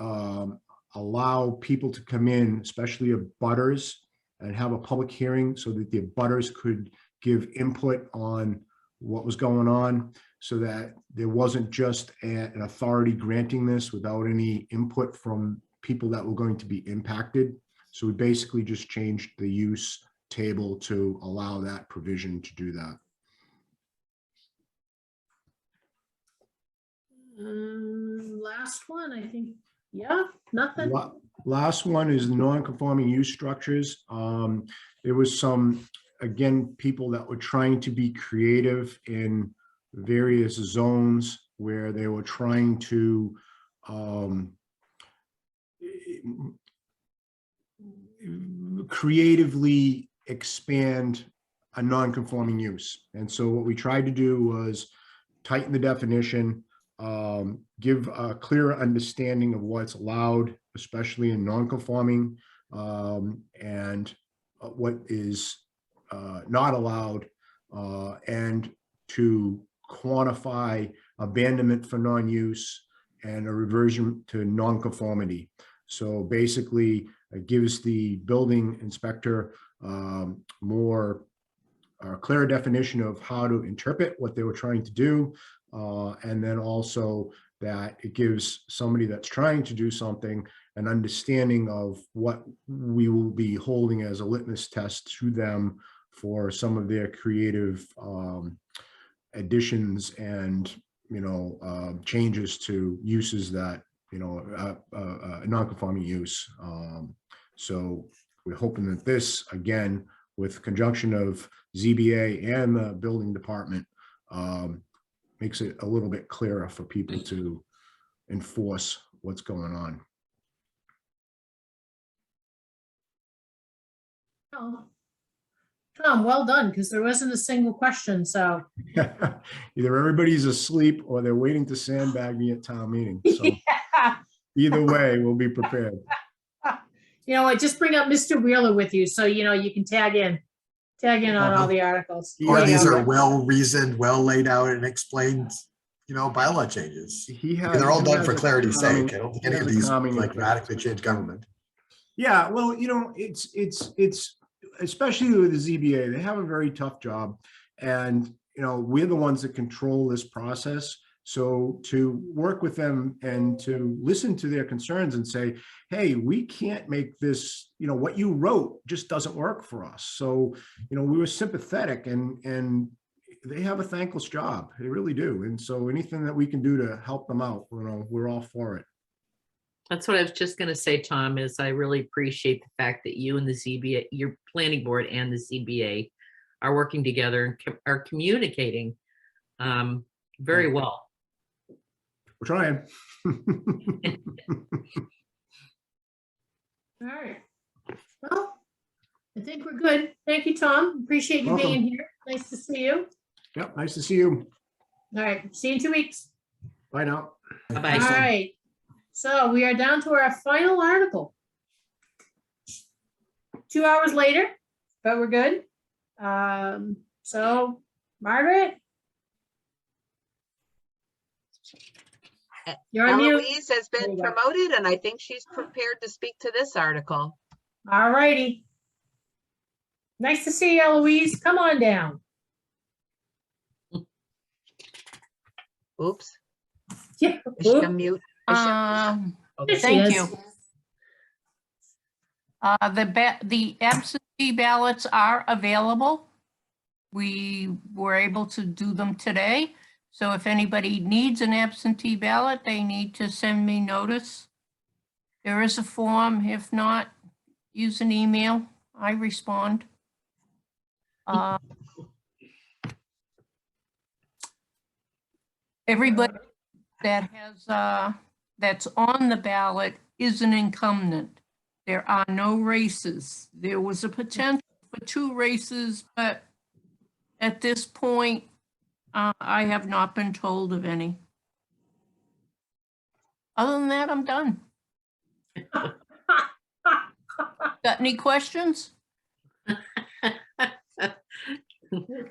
allow people to come in, especially abutters, and have a public hearing so that the abutters could give input on what was going on, so that there wasn't just an authority granting this without any input from people that were going to be impacted. So we basically just changed the use table to allow that provision to do that. Last one, I think. Yeah, nothing. Last one is non-conforming use structures. There was some, again, people that were trying to be creative in various zones where they were trying to creatively expand a non-conforming use. And so what we tried to do was tighten the definition, give a clearer understanding of what's allowed, especially in non-conforming, and what is not allowed, and to quantify abandonment for non-use and a reversion to non-conformity. So basically, it gives the building inspector more clear definition of how to interpret what they were trying to do, and then also that it gives somebody that's trying to do something an understanding of what we will be holding as a litmus test to them for some of their creative additions and, you know, changes to uses that, you know, non-conforming use. So we're hoping that this, again, with conjunction of ZBA and the building department, makes it a little bit clearer for people to enforce what's going on. Oh. Tom, well done, because there wasn't a single question, so. Either everybody's asleep or they're waiting to sandbag me at town meeting. So Yeah. either way, we'll be prepared. You know what, just bring up Mr. Wheeler with you, so you know you can tag in on all the articles. Or There you these go. are well-reasoned, well laid out and explained, you know, bylaw changes. They're all done for clarity's sake. I don't think any of these like radically change government. Yeah, well, you know, it's especially with the ZBA, they have a very tough job, and you know, we're the ones that control this process. So to work with them and to listen to their concerns and say, hey, we can't make this, you know, what you wrote just doesn't work for us. So, you know, we were sympathetic, and they have a thankless job. They really do. And so anything that we can do to help them out, you know, we're all for it. That's what I was just going to say, Tom, is I really appreciate the fact that you and the ZBA, your planning board and the ZBA are working together and are communicating very well. We're trying. All right. Well, I think we're good. Thank you, Tom. Appreciate you being here. Nice to see you. Yep, nice to see you. All right, see you in 2 weeks. Bye now. Bye-bye. All right. So we are down to our final article. 2 hours later, but we're good. So Margaret? You're on mute. Eloise has There been you go. promoted and I think she's prepared to speak to this article. All righty. Nice to see you, Eloise. Come on down. Oops. Yeah. Is she on mute? Is she- There she Thank is. you. The absentee ballots are available. We were able to do them today. So if anybody needs an absentee ballot, they need to send me notice. There is a form. If not, use an email. I respond. Everybody that has, that's on the ballot is an incumbent. There are no races. There was a potential for 2 races, but at this point, I have not been told of any. Other than that, I'm done. Got any questions?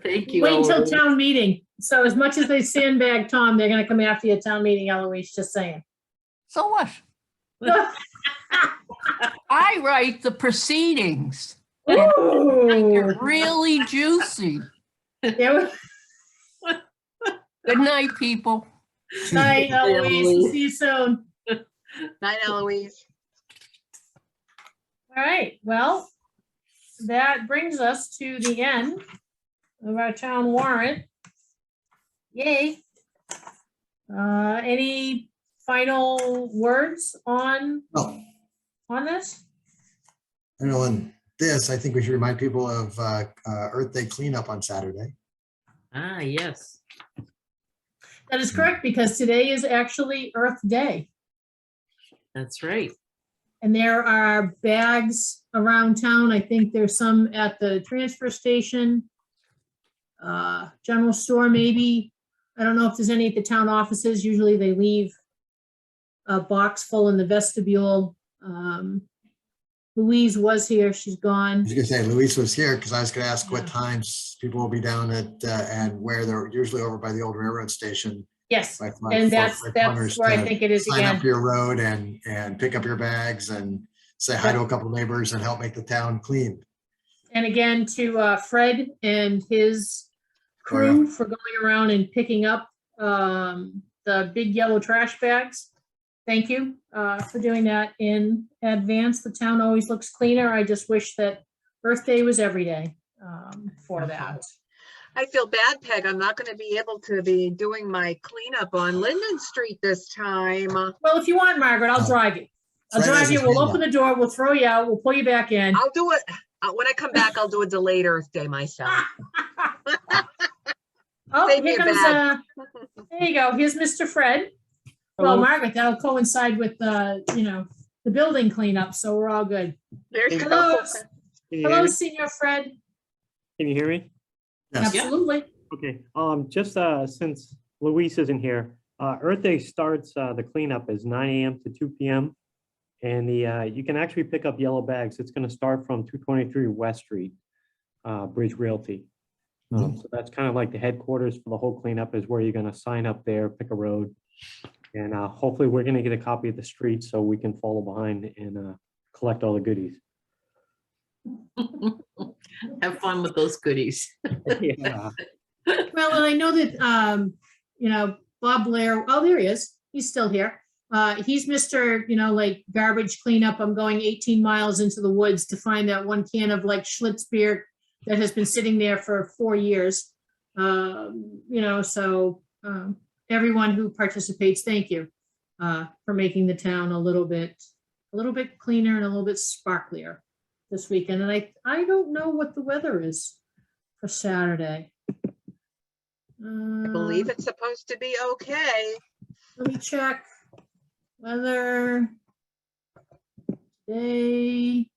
Thank you. Wait until Eloise. town meeting. So as much as they sandbag Tom, they're gonna come after you at town meeting, Eloise, just saying. So what? I write the proceedings. Ooh. You're really juicy. Yeah, Good night, people. Night, Eloise. Eloise. See you soon. Night, Eloise. All right, well, that brings us to the end of our town warrant. Yay. Any final words on Oh, this? I know on this, I think we should remind people of Earth Day cleanup on Saturday. Ah, yes. That is correct, because today is actually Earth Day. That's right. And there are bags around town. I think there's some at the transfer station, general store maybe. I don't know if there's any at the town offices. Usually they leave a box full in the vestibule. Louise was here. She's I gone. was gonna say, Luis was here because I was gonna ask what Yeah. times people will be down at, and where they're usually over by the old railroad station. Yes, Like and for that's runners where I to think it is Sign up again. your road and pick up your bags and say hi to a couple neighbors and help make the town clean. And again, to Fred and his Oh, yeah. crew for going around and picking up the big yellow trash bags. Thank you for doing that in advance. The town always looks cleaner. I just wish that Earth Day was every day for that. I feel bad, Peg. I'm not going to be able to be doing my cleanup on Linden Street this time. Well, if you want, Margaret, I'll Oh. drive you. I'll Fred drive has you. his We'll hand open up. the door. We'll throw you out. We'll pull you back in. I'll do it. When I come back, I'll do a delayed Earth Day myself. Oh, Save me here a comes, bag. there you go. Here's Mr. Fred. Well, Margaret, that'll coincide with the building cleanup, so we're all good. There you Hello, go. Can you hear hello, me? Senior Fred. Can you hear me? Yes. Absolutely. Okay, just since Luis isn't here, Earth Day starts, the cleanup is 9 a.m. to 2 p.m. And you can actually pick up yellow bags. It's gonna start from 223 West Street, Bridge Realty. So that's kind of like the headquarters for the whole cleanup is where you're gonna sign up there, pick a road. And hopefully we're gonna get a copy of the street so we can follow behind and collect all the goodies. Have fun with those goodies. Yeah. Well, and I know that, Bob Blair, oh, there he is. He's still here. He's Mr., like garbage cleanup. I'm going 18 miles into the woods to find that one can of like Schlitz beer that has been sitting there for 4 years. So everyone who participates, thank you for making the town a little bit cleaner and a little bit sparklier this weekend. And I don't know what the weather is for Saturday. I believe it's supposed to be okay. Let me check weather today.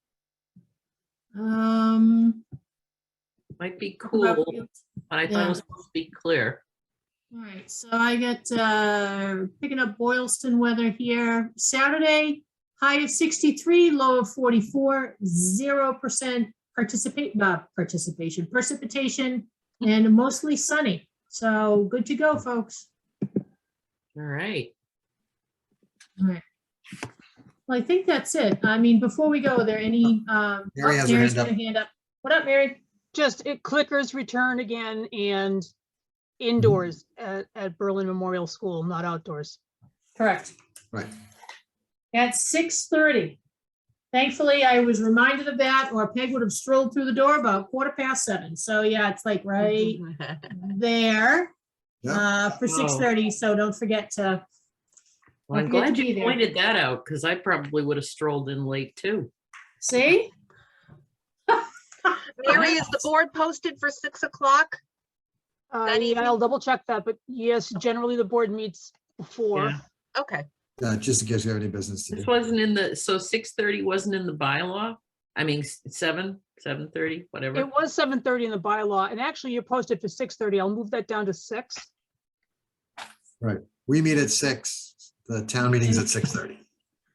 Might be cool, but I thought it was supposed to be clear. All right, so I get picking up Boylston weather here. Saturday, high of 63, low of 44, 0% precipitation, and mostly sunny. So good to go, folks. All right. All right. Well, I think that's it. I mean, before we go, are there any? Mary has her Mary's hand got up. a hand up. What up, Mary? Just clickers return again and indoors at Berlin Memorial School, not outdoors. Correct. Right. At 6:30. Thankfully, I was reminded of that, or Peg would have strolled through the door about 7:15. So yeah, it's like right there for 6:30. So don't forget to. Well, I'm Don't forget glad to be you there. pointed that out because I probably would have strolled in late too. See? Mary, is the board posted for 6 o'clock? That Yeah, evening? I'll double check that, but yes, generally the board meets before. Yeah. Okay. Just in case you have any business to This do. wasn't in the, so 6:30 wasn't in the bylaw? I mean, 7:30, whatever. It was 7:30 in the bylaw, and actually you're posted for 6:30. I'll move that down to 6. Right. We meet at 6. The town meeting's at 6:30.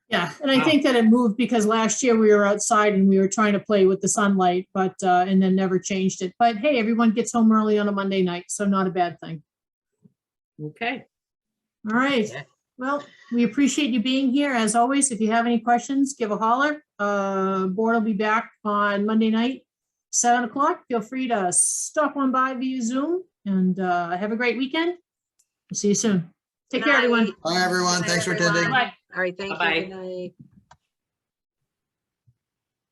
Yeah, and I think that it moved because last year we were outside and we were trying to play with the sunlight, but, and then never changed it. But hey, everyone gets home early on a Monday night, so not a bad thing. Okay. All right. Well, we appreciate you being here. As always, if you have any questions, give a holler. Board will be back on Monday night, 7 o'clock. Feel free to stop on by via Zoom and have a great weekend. We'll see you soon. Take care, everyone. Bye, everyone. Thanks for attending. Bye. All right, thank you. Bye-bye. Good night.